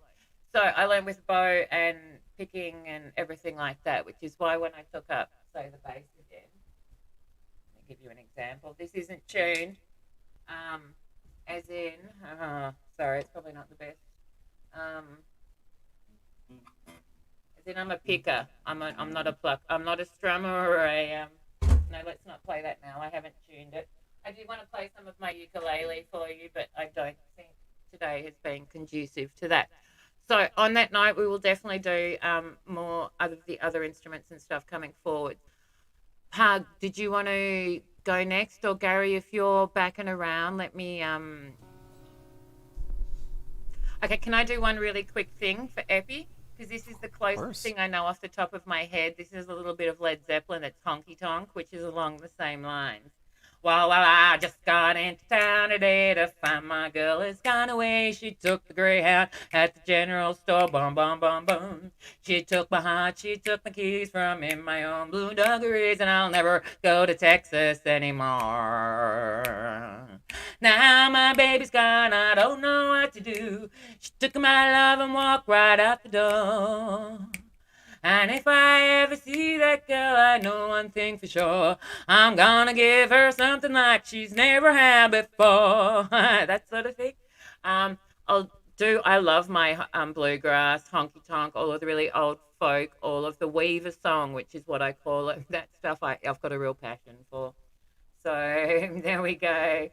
So I learned with bow and picking and everything like that, which is why when I took up, say, the bass again, let me give you an example. This isn't tuned, as in, sorry, it's probably not the best. As in, I'm a picker. I'm not a pluck. I'm not a strummer or a. No, let's not play that now. I haven't tuned it. I do want to play some of my ukulele for you, but I don't think today has been conducive to that. So on that night, we will definitely do more of the other instruments and stuff coming forward. Pug, did you want to go next, or Gary, if you're back and around, let me. Okay, can I do one really quick thing for Epi? Because this is the closest thing I know off the top of my head. This is a little bit of Led Zeppelin. It's Honky Tonk, which is along the same lines. Well, I just got into town today to find my girl has gone away. She took the Greyhound at the general store. Boom, boom, boom, boom. She took my heart, she took my keys from in my own blue dungarees, and I'll never go to Texas anymore. Now my baby's gone, I don't know what to do. She took my love and walked right out the door. And if I ever see that girl, I know one thing for sure. I'm gonna give her something like she's never had before. That sort of thing. I love my bluegrass, honky tonk, all of the really old folk, all of the Weaver song, which is what I call it. That stuff I've got a real passion for. So there we go.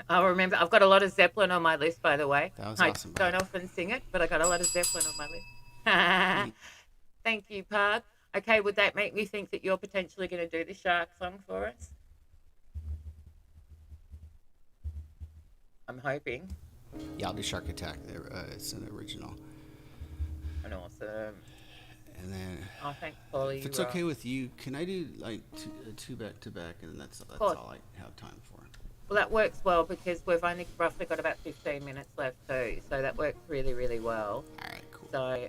I'll remember. I've got a lot of Zeppelin on my list, by the way. That was awesome. I don't often sing it, but I got a lot of Zeppelin on my list. Thank you, Park. Okay, would that make me think that you're potentially going to do the shark song for us? I'm hoping. Yeah, I'll do Shark Attack. It's an original. And awesome. And then, Thanks, Polly. if it's okay with you, can I do like two back to back, and that's all I have time for. Well, that works well because we've only roughly got about 15 minutes left too, so that works really, really well. All right, cool. So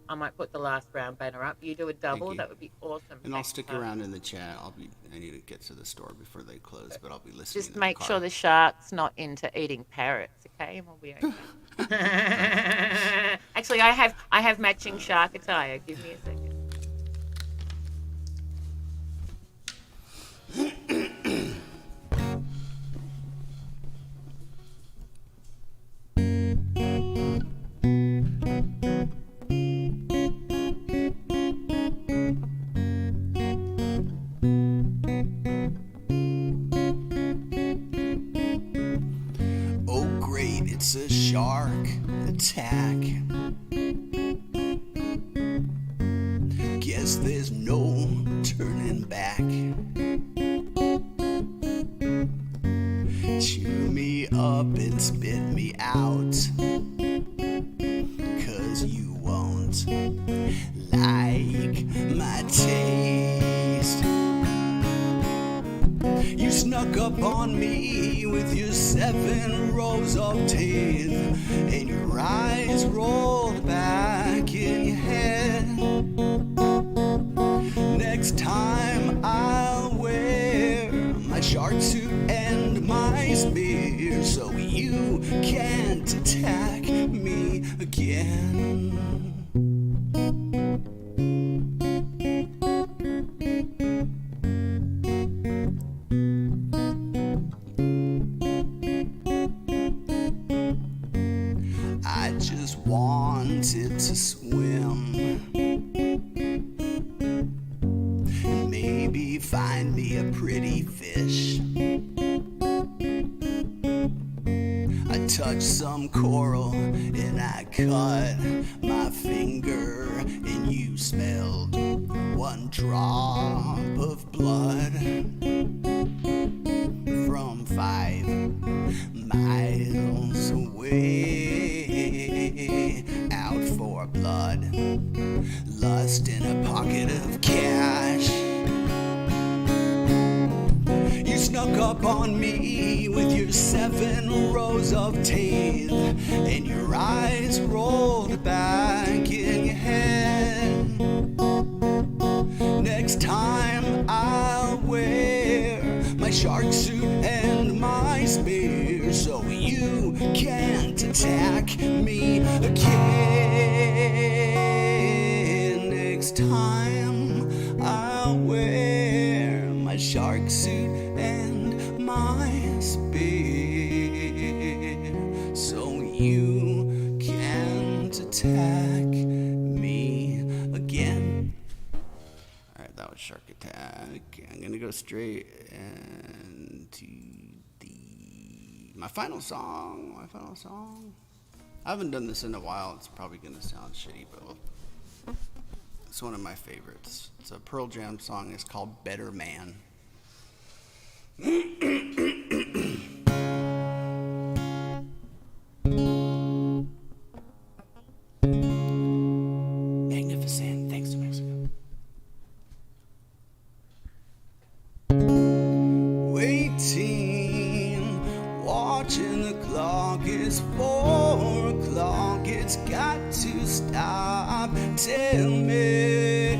I might put the last round banner up. You do a double, you. That would be awesome. And I'll stick around in the chat. I need to get to the store before they close, but I'll be listening. Just make sure the shark's not into eating parrots, okay? And we'll be okay. Actually, I have matching shark attire. Give me a second. It's a shark attack. Guess there's no turning back. Chew me up and spit me out, 'cause you won't like my taste. You snuck up on me with your 7 rows of teeth, and your eyes rolled back in your head. Next time I'll wear my shark suit and my spear, so you can't attack me again. Wanted to swim and maybe find me a pretty fish. I touched some coral and I cut my finger, and you smelled 1 drop of blood from 5 miles away. blood, lust in a pocket of cash. You snuck up on me with your 7 rows of teeth, and your eyes rolled back in your head. Next time I'll wear my shark suit and my spear, so you can't attack me again. Next time I'll wear my shark suit and my spear, so you can't attack me again. Alright, that was Shark Attack. I'm gonna go straight into my final song. I haven't done this in a while. It's probably gonna sound shitty, but it's one of my favorites. It's a Pearl Jam song. It's called Better Man. Magnificent. Thanks to Mexico. Waiting, watching the clock. It's 4 o'clock. It's got to stop. Tell me,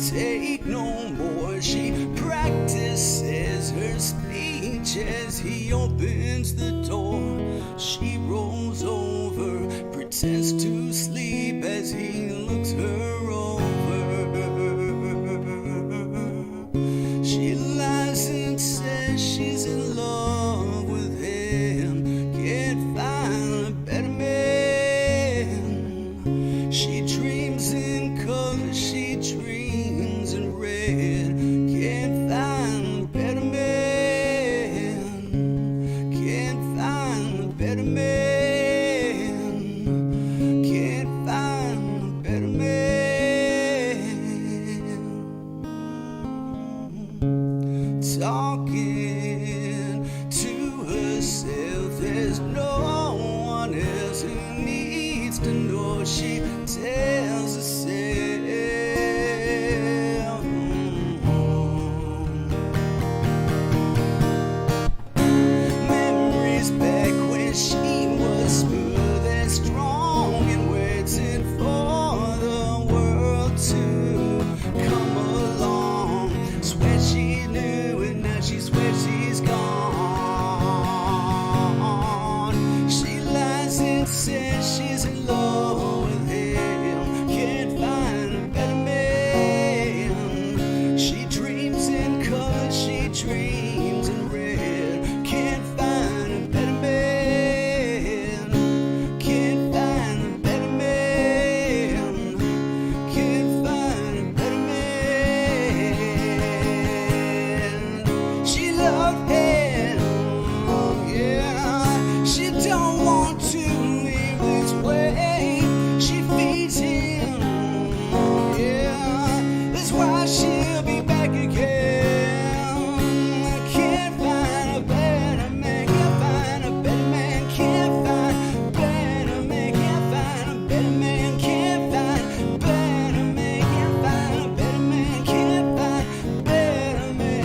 take no more. She practices her speech as he opens the door. She rolls over, pretends to sleep as he looks her over. She lies and says she's in love with him. Can't find a better man. She dreams in color, she dreams in red. Can't find a better man. Can't find a better man. Can't find a better man. Talking to herself, there's no one else who needs to know. She tells herself. Memories back when she was smooth and strong and waiting for the world to come along. Swear she knew and now she swears she's gone. She lies and says she's in love with him. Can't find a better man. She dreams in color, she dreams in red. Can't find a better man. Can't find a better man. Can't find a better man. She loved him, yeah. She don't want to leave this way. She feeds him, yeah. That's why she'll be back again. Can't find a better man. Can't find a better man. Can't find a better man. Can't find a better man. Can't find a better man. Can't find a better man. Can't find a better man.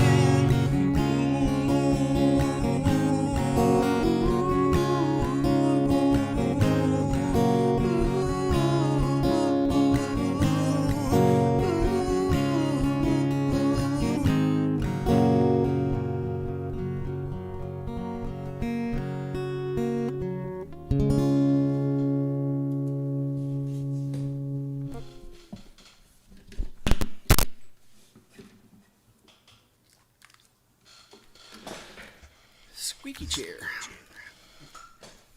Squeaky chair.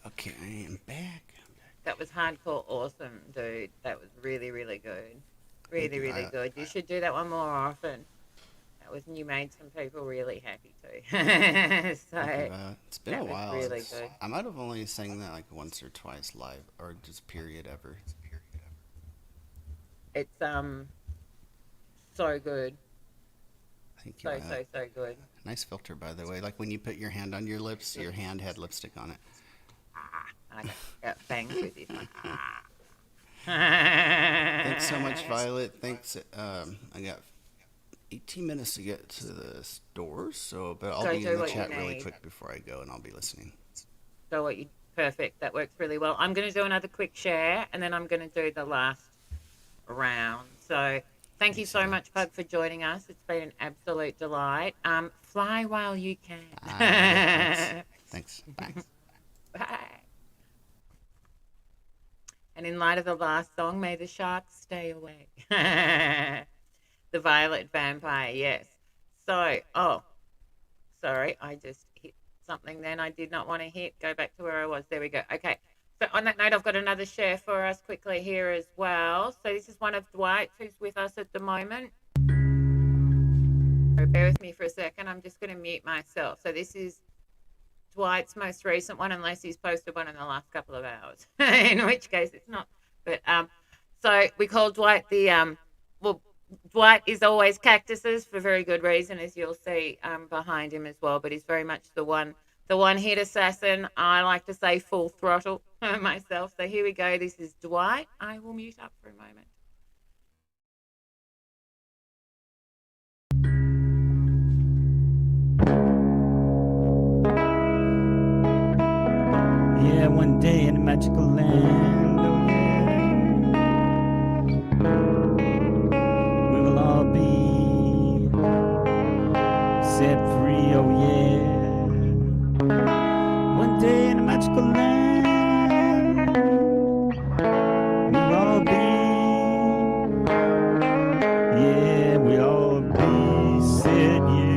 Okay, I am back. That was hardcore awesome, dude. That was really, really good. Really, really good. You should do that one more often. That was, and you made some people really happy too. So It's been a that was while. really good. I might have only sang that like once or twice live, or just period ever. It's so good. Thank you. So good. Nice filter, by the way. Like when you put your hand on your lips, your hand had lipstick on it. I got bangs with this one. Thanks so much, Violet. Thanks. I got 18 minutes to get to the stores, but I'll Go be do in the what you chat really need. quick before I go, and I'll be listening. So what you perfect. That works really well. I'm going to do another quick share, and then I'm going to do the last round. So thank you so much, Pug, for joining us. It's been an absolute delight. Fly while you can. Thanks. Bye. Bye. And in light of the last song, may the sharks stay away. The Violet Vampire, yes. So, sorry, I just hit something then I did not want to hit. Go back to where I was. There we go. Okay. So on that note, I've got another share for us quickly here as well. So this is one of Dwight's who's with us at the moment. So bear with me for a second. I'm just going to mute myself. So this is Dwight's most recent one, unless he's posted one in the last couple of hours, in which case it's not. But so we call Dwight the Dwight is always cactuses for very good reason, as you'll see behind him as well. But he's very much the one hit assassin. I like to say full throttle myself. So here we go. This is Dwight. I will mute up for a moment. Yeah, one day in a magical land, oh yeah, we will all be set free, oh yeah. One day in a magical land, we'll all be, yeah, we'll all be set, yeah.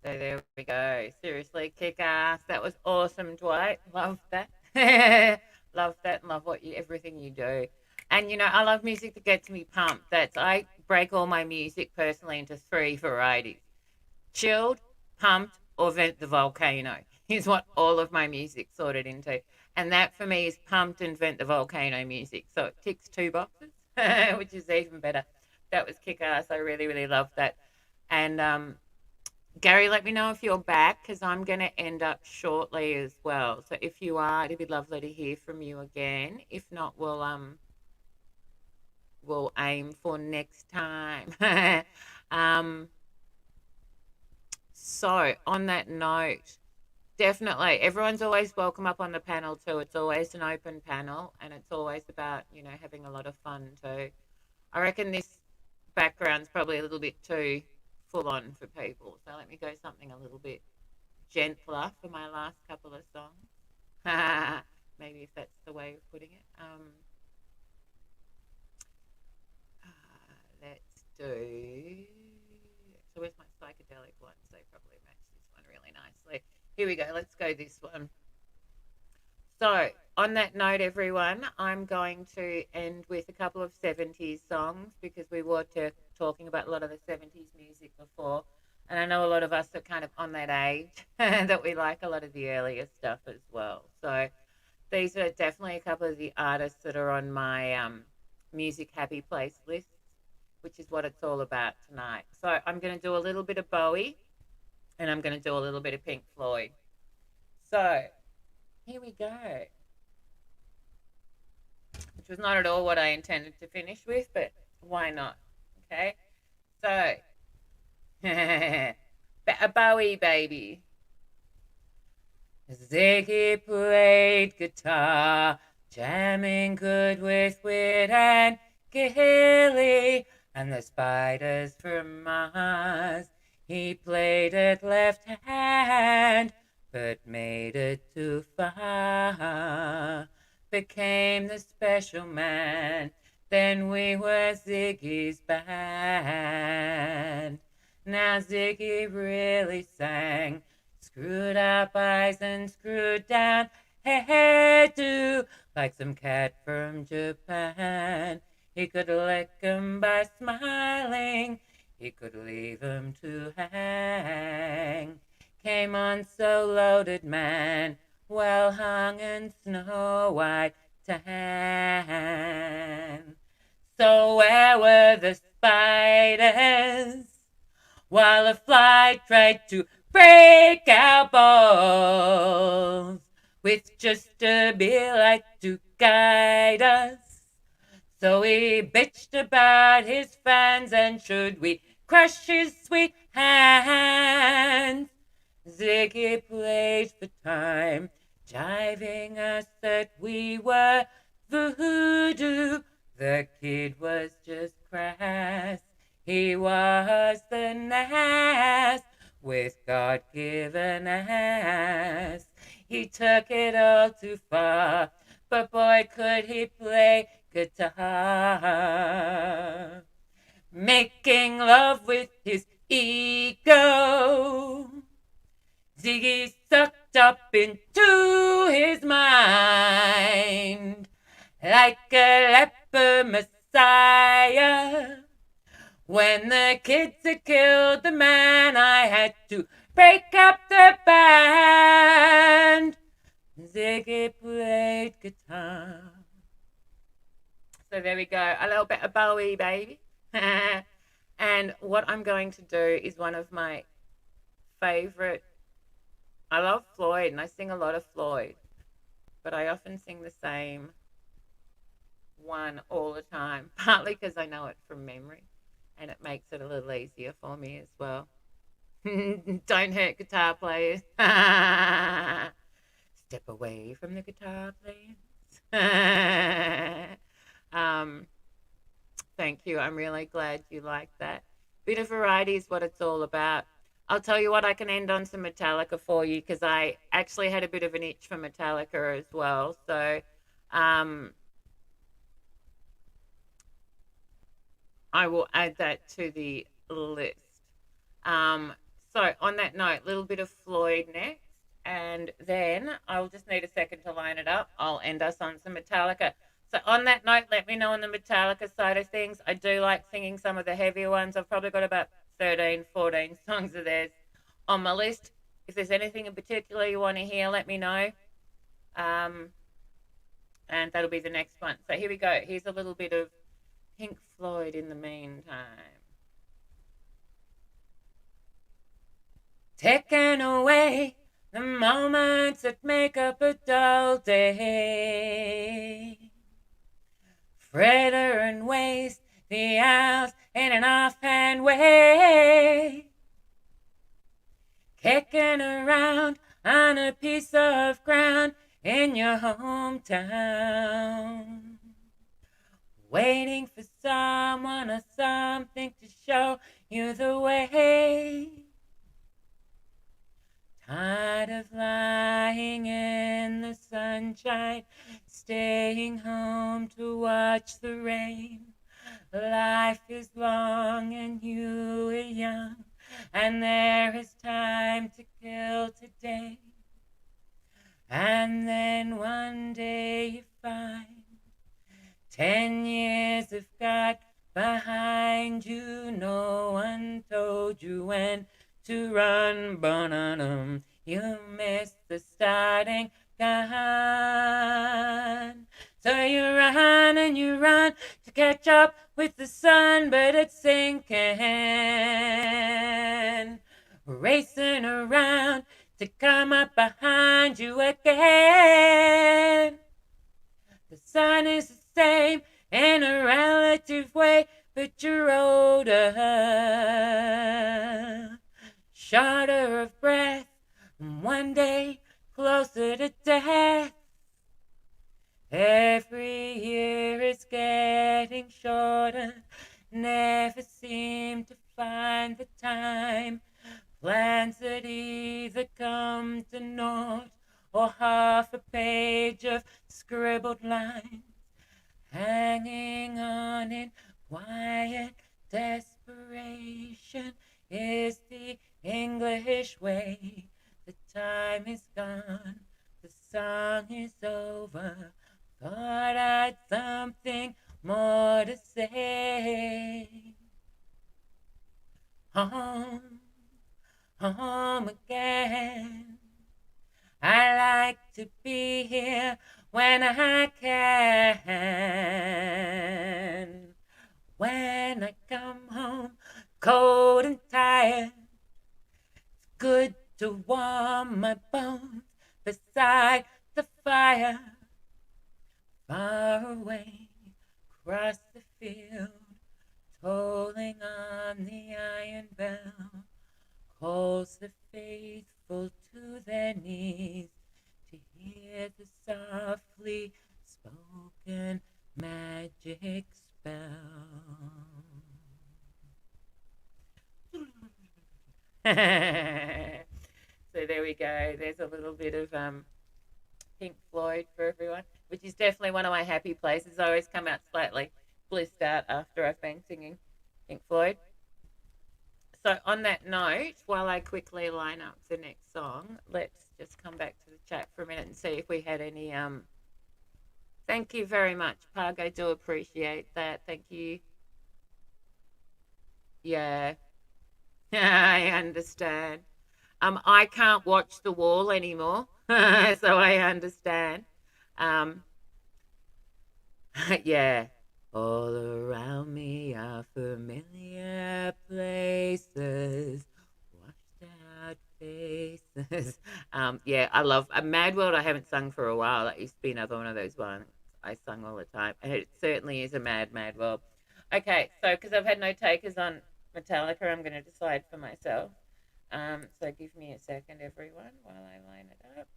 So there we go. Seriously, kick ass. That was awesome, Dwight. Love that. Love that and love everything you do. And I love music that gets me pumped. I break all my music personally into 3 varieties. Chilled, pumped, or vent the volcano is what all of my music sorted into. And that for me is pumped and vent the volcano music. So it ticks 2 boxes, which is even better. That was kick ass. I really, really love that. And Gary, let me know if you're back because I'm going to end up shortly as well. So if you are, it'd be lovely to hear from you again. If not, we'll aim for next time. So on that note, definitely everyone's always welcome up on the panel too. It's always an open panel and it's always about, having a lot of fun too. I reckon this background's probably a little bit too full on for people. So let me go something a little bit gentler for my last couple of songs. Maybe if that's the way of putting it. Let's do... So where's my psychedelic ones? They probably match this one really nicely. Here we go. Let's go this one. So on that note, everyone, I'm going to end with a couple of 70s songs because we were talking about a lot of the 70s music before. And I know a lot of us are kind of on that age that we like a lot of the earlier stuff as well. So these are definitely a couple of the artists that are on my Music Happy Place list, which is what it's all about tonight. So I'm going to do a little bit of Bowie and I'm going to do a little bit of Pink Floyd. So here we go. Which was not at all what I intended to finish with, but why not? Okay. So, a Bowie baby. Ziggy played guitar, jamming good with Wit and Gilly, and the Spiders from Mars. He played it left hand, but made it too far. Became the special man, then we were Ziggy's band. Now Ziggy really sang, screwed up eyes and screwed down hairdo, like some cat from Japan. He could lick 'em by smiling, he could leave 'em to hang. Came on so loaded, man, well hung and snow white tan. So where were the spiders while a fly tried to break our balls with just a bee light to guide us? So he bitched about his fans, and should we crush his sweet hands? Ziggy played for time, jiving us that we were voodoo. The kid was just crass, he was the nass, with God-given ass. He took it all too far, but boy could he play guitar. Making love with his ego, Ziggy sucked up into his mind like a leper messiah. When the kids had killed the man, I had to break up the band. Ziggy played guitar. So there we go, a little bit of Bowie, baby. And what I'm going to do is one of my favorite. I love Floyd and I sing a lot of Floyd, but I often sing the same one all the time, partly because I know it from memory and it makes it a little easier for me as well. Don't hurt guitar players. Step away from the guitar players. Thank you. I'm really glad you like that. Bit of variety is what it's all about. I'll tell you what, I can end on some Metallica for you because I actually had a bit of an itch for Metallica as well. So I will add that to the list. So So on that note, a little bit of Floyd next, and then I'll just need a second to line it up. I'll end us on some Metallica. So on that note, let me know on the Metallica side of things. I do like singing some of the heavier ones. I've probably got about 13, 14 songs of theirs on my list. If there's anything in particular you want to hear, let me know. And that'll be the next one. So here we go. Here's a little bit of Pink Floyd in the meantime. Taking away the moments that make up a dull day. Fritter and waste the hours in an offhand way. Kicking around on a piece of ground in your hometown. Waiting for someone or something to show you the way. Tired of lying in the sunshine, staying home to watch the rain. Life is long and you are young, and there is time to kill today. And then one day you find 10 years have got behind you. No one told you when to run, bonum. You missed the starting gun. So you run and you run to catch up with the sun, but it's sinking. Racing around to come up behind you again. The sun is the same in a relative way, but you're older. Shorter of breath, one day closer to death. Every year is getting shorter, never seem to find the time. Plans that either come to naught or half a page of scribbled lines. Hanging on in quiet desperation is the English way. The time is gone, the song is over. Thought I'd something more to say. Home, home again. I like to be here when I can. When I come home cold and tired, it's good to warm my bones beside the fire. Far away across the field, tolling on the iron bell, calls the faithful to their knees to hear the softly spoken magic spell. So there we go. There's a little bit of Pink Floyd for everyone, which is definitely one of my happy places. I always come out slightly blissed out after I've been singing Pink Floyd. So on that note, while I quickly line up the next song, let's just come back to the chat for a minute and see if we had any thank you very much, Pug. I do appreciate that. Thank you. Yeah. I understand. I can't watch The Wall anymore, so I understand. Yeah. All around me are familiar places, washed out faces. Yeah, I love Mad World. I haven't sung for a while. That used to be another one of those ones I sung all the time, and it certainly is a mad world. Okay, so because I've had no takers on Metallica, I'm going to decide for myself. So give me a second, everyone, while I line it up.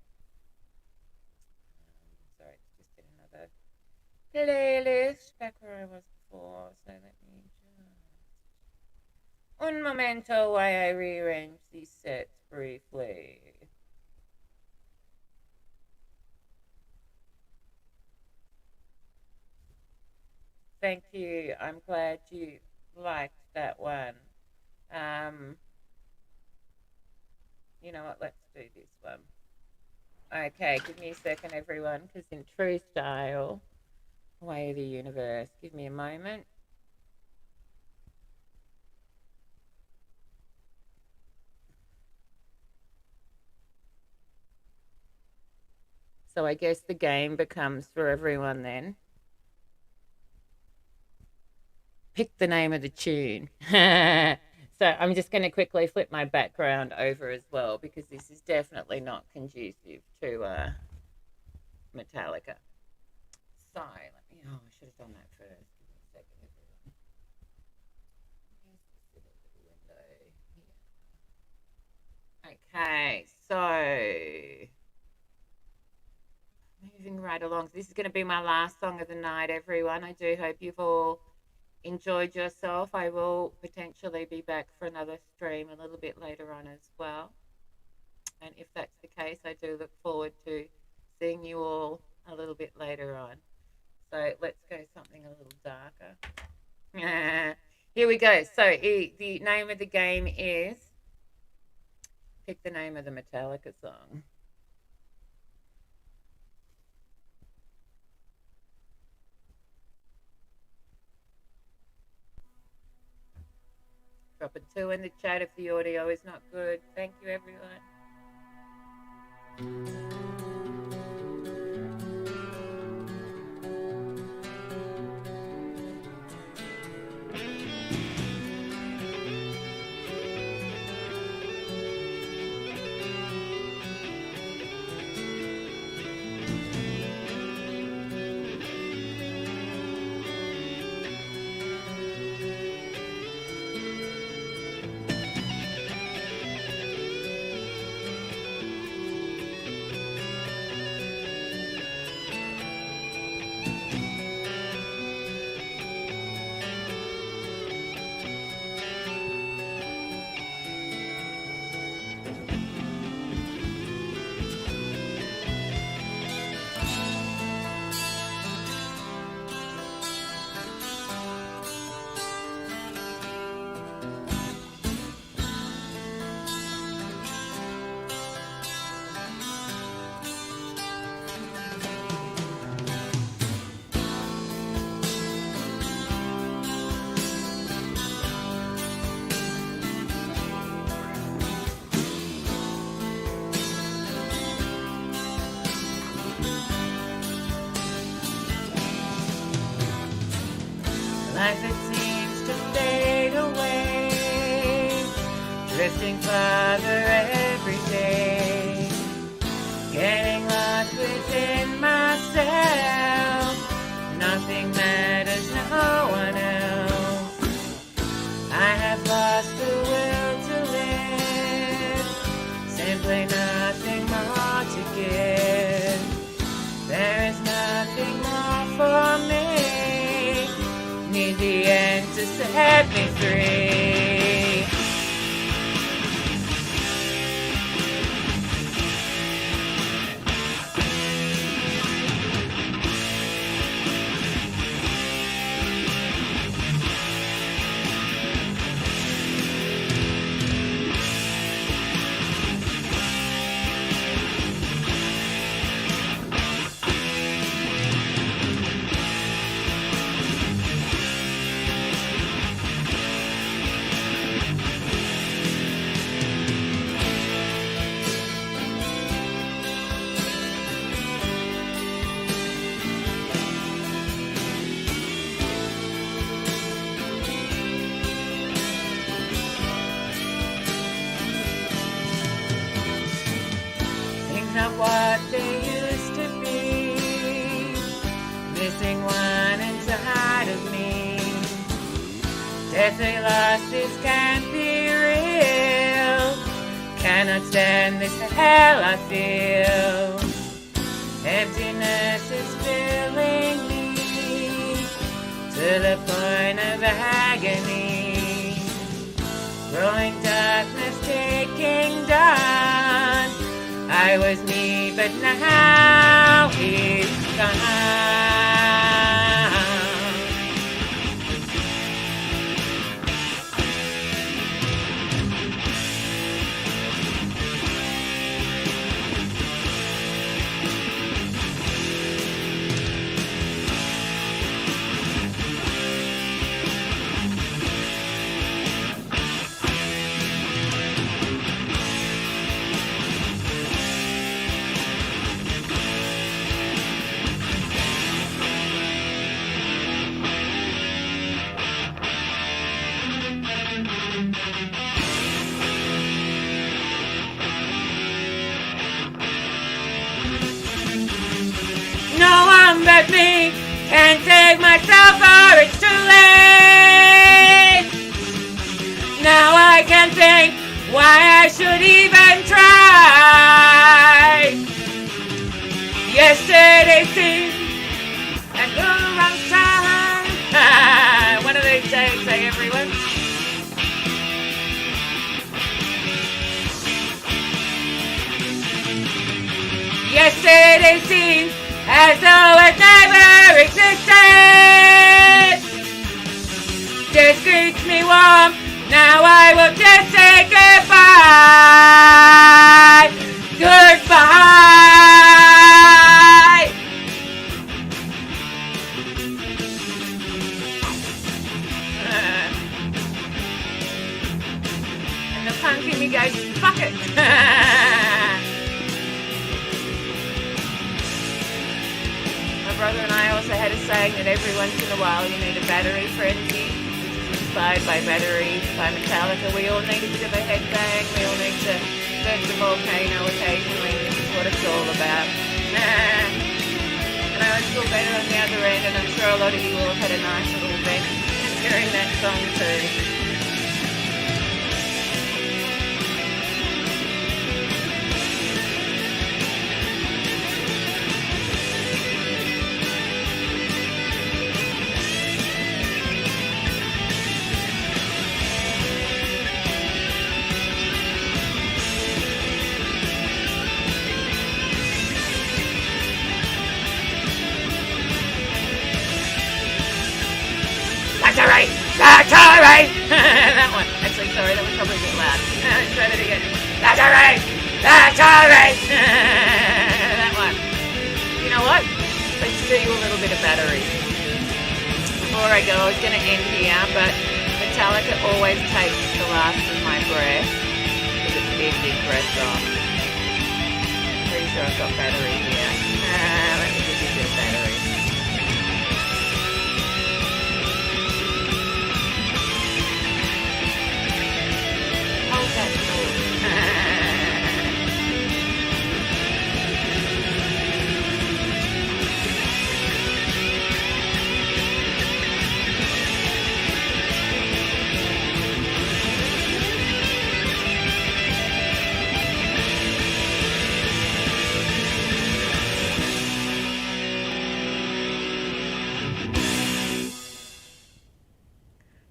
Sorry, it's just in another playlist back where I was before. So let me just un momento while I rearrange these sets briefly. Thank you. I'm glad you liked that one. You know what? Let's do this one. Okay, give me a second, everyone, because in true style, way of the universe, give me a moment. So I guess the game becomes for everyone then. Pick the name of the tune. So I'm just going to quickly flip my background over as well because this is definitely not conducive to Metallica. So let me, oh, I should have done that first. Give me a second, everyone. Where's this little window here? Okay, so moving right along. So this is going to be my last song of the night, everyone. I do hope you've all enjoyed yourself. I will potentially be back for another stream a little bit later on as well. And if that's the case, I do look forward to seeing you all a little bit later on. So let's go something a little darker. Here we go. So the name of the game is pick the name of the Metallica song. Drop a 2 in the chat if the audio is not good. Thank you, everyone. Life it seems to fade away, drifting farther every day, getting lost within myself. Nothing matters, no one else. I have lost the will to live, simply nothing more to give. There is nothing more for me. Need the end to set me free. Not what they used to be, missing one inside of me. Deathly lost, this can't be real. Cannot stand this hell I feel. Emptiness is filling me to the point of agony. Growing darkness taking dawn. I was me, but now it's gone. but me. Can't save myself or it's too late. Now I can think why I should even try. Yesterday seemed and the wrong time. One of these days, say everyone. Yesterday seemed as though it never existed. Just keeps me warm. Now I will just say goodbye. Goodbye. And the punk in me goes, fuck it. My brother and I also had a saying that every once in a while you need a battery frenzy, which is inspired by Battery by Metallica. We all need a bit of a headbang. We all need to burn the volcano occasionally. This is what it's all about. And I always feel better on the other end, and I'm sure a lot of you all have had a nice little vent hearing that song too. Battery! That one. Actually, sorry, that was probably a bit loud. Try that again. Battery! Battery! That one. You know what? Let's do you a little bit of Battery. Before I go, I was going to end here, but Metallica always takes the last of my breath because it's a big, big breath song. Pretty sure I've got Battery here. Let me give you a bit of Battery.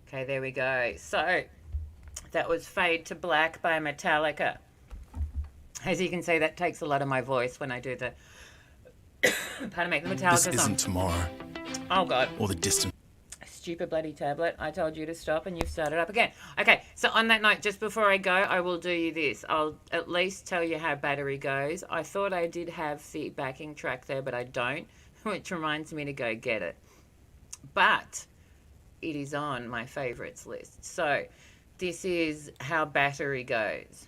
Okay, there we go. So, that was Fade to Black by Metallica. As you can see, that takes a lot of my voice when I do the, pardon me, the Metallica This song. isn't tomorrow. Oh, God. Or the distant. Stupid bloody tablet. I told you to stop and you've started up again. Okay, so on that note, just before I go, I will do you this. I'll at least tell you how Battery goes. I thought I did have the backing track there, but I don't, which reminds me to go get it. But it is on my favorites list. So this is how Battery goes.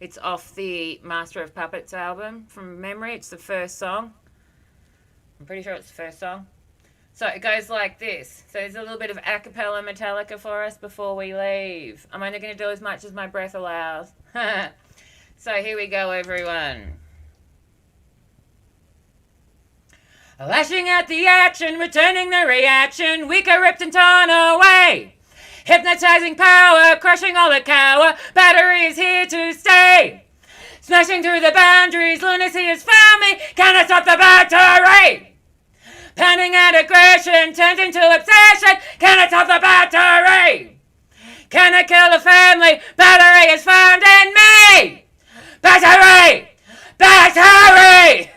It's off the Master of Puppets album from memory. It's the first song. I'm pretty sure it's the first song. So it goes like this. So there's a little bit of a cappella Metallica for us before we leave. I'm only going to do as much as my breath allows. So here we go, everyone. Lashing out the action, returning the reaction, weaker ripped and torn away. Hypnotizing power, crushing all the cower, Battery is here to stay. Smashing through the boundaries, lunacy has found me, can I stop the battery? Pounding out aggression, turns into obsession, can I stop the battery? Can I kill the family, Battery is found in me? Battery! Battery!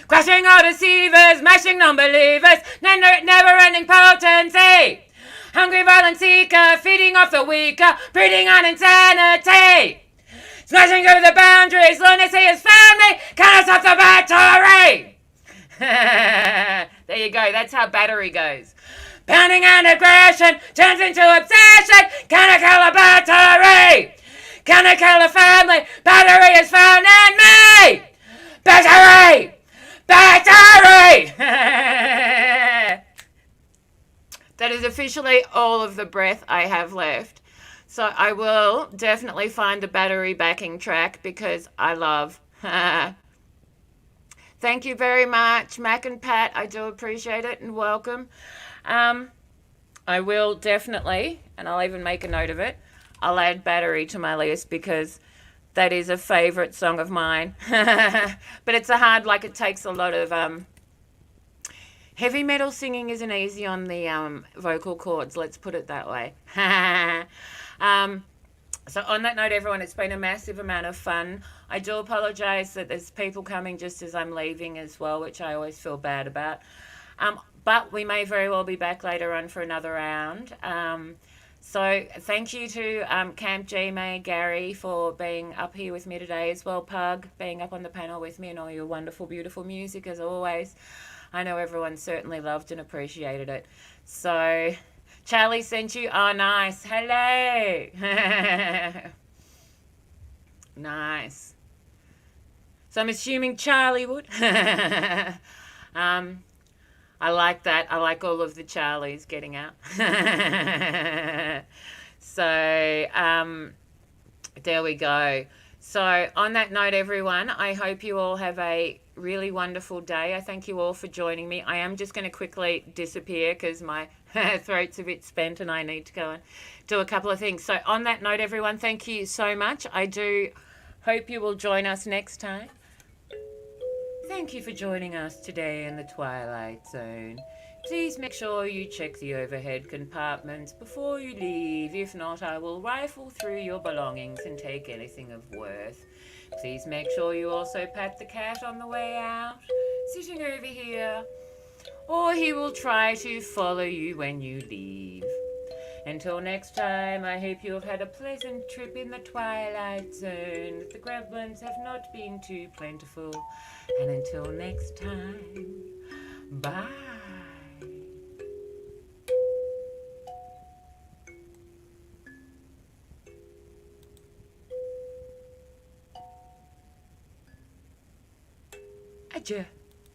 Crushing all deceivers, mashing non-believers, never-ending potency. Hungry violent seeker, feeding off the weaker, breeding on insanity. Smashing through the boundaries, lunacy has found me, can I stop the battery? There you go, that's how Battery goes. Pounding and aggression, turns into obsession, can I kill the battery? Can I kill the family, Battery is found in me? Battery! Battery! That is officially all of the breath I have left. So I will definitely find the battery backing track because I love. Thank you very much, Mac and Pat. I do appreciate it and welcome. I will definitely, and I'll even make a note of it, I'll add Battery to my list because that is a favourite song of mine. But it's a hard, like it takes a lot of heavy metal singing isn't easy on the vocal cords, let's put it that way. So on that note, everyone, it's been a massive amount of fun. I do apologise that there's people coming just as I'm leaving as well, which I always feel bad about. But we may very well be back later on for another round. So thank you to Camp G, May, Gary for being up here with me today as well. Pug, being up on the panel with me and all your wonderful, beautiful music as always. I know everyone certainly loved and appreciated it. So Charlie sent you. Oh, nice. Hello. Nice. So I'm assuming Charlie would. I like that. I like all of the Charlies getting out. So there we go. So on that note, everyone, I hope you all have a really wonderful day. I thank you all for joining me. I am just going to quickly disappear because my throat's a bit spent and I need to go and do a couple of things. So on that note, everyone, thank you so much. I do hope you will join us next time. Thank you for joining us today in the Twilight Zone. Please make sure you check the overhead compartments before you leave. If not, I will rifle through your belongings and take anything of worth. Please make sure you also pat the cat on the way out, sitting over here, or he will try to follow you when you leave. Until next time, I hope you have had a pleasant trip in the Twilight Zone, that the gremlins have not been too plentiful. And until next time, bye. Adieu.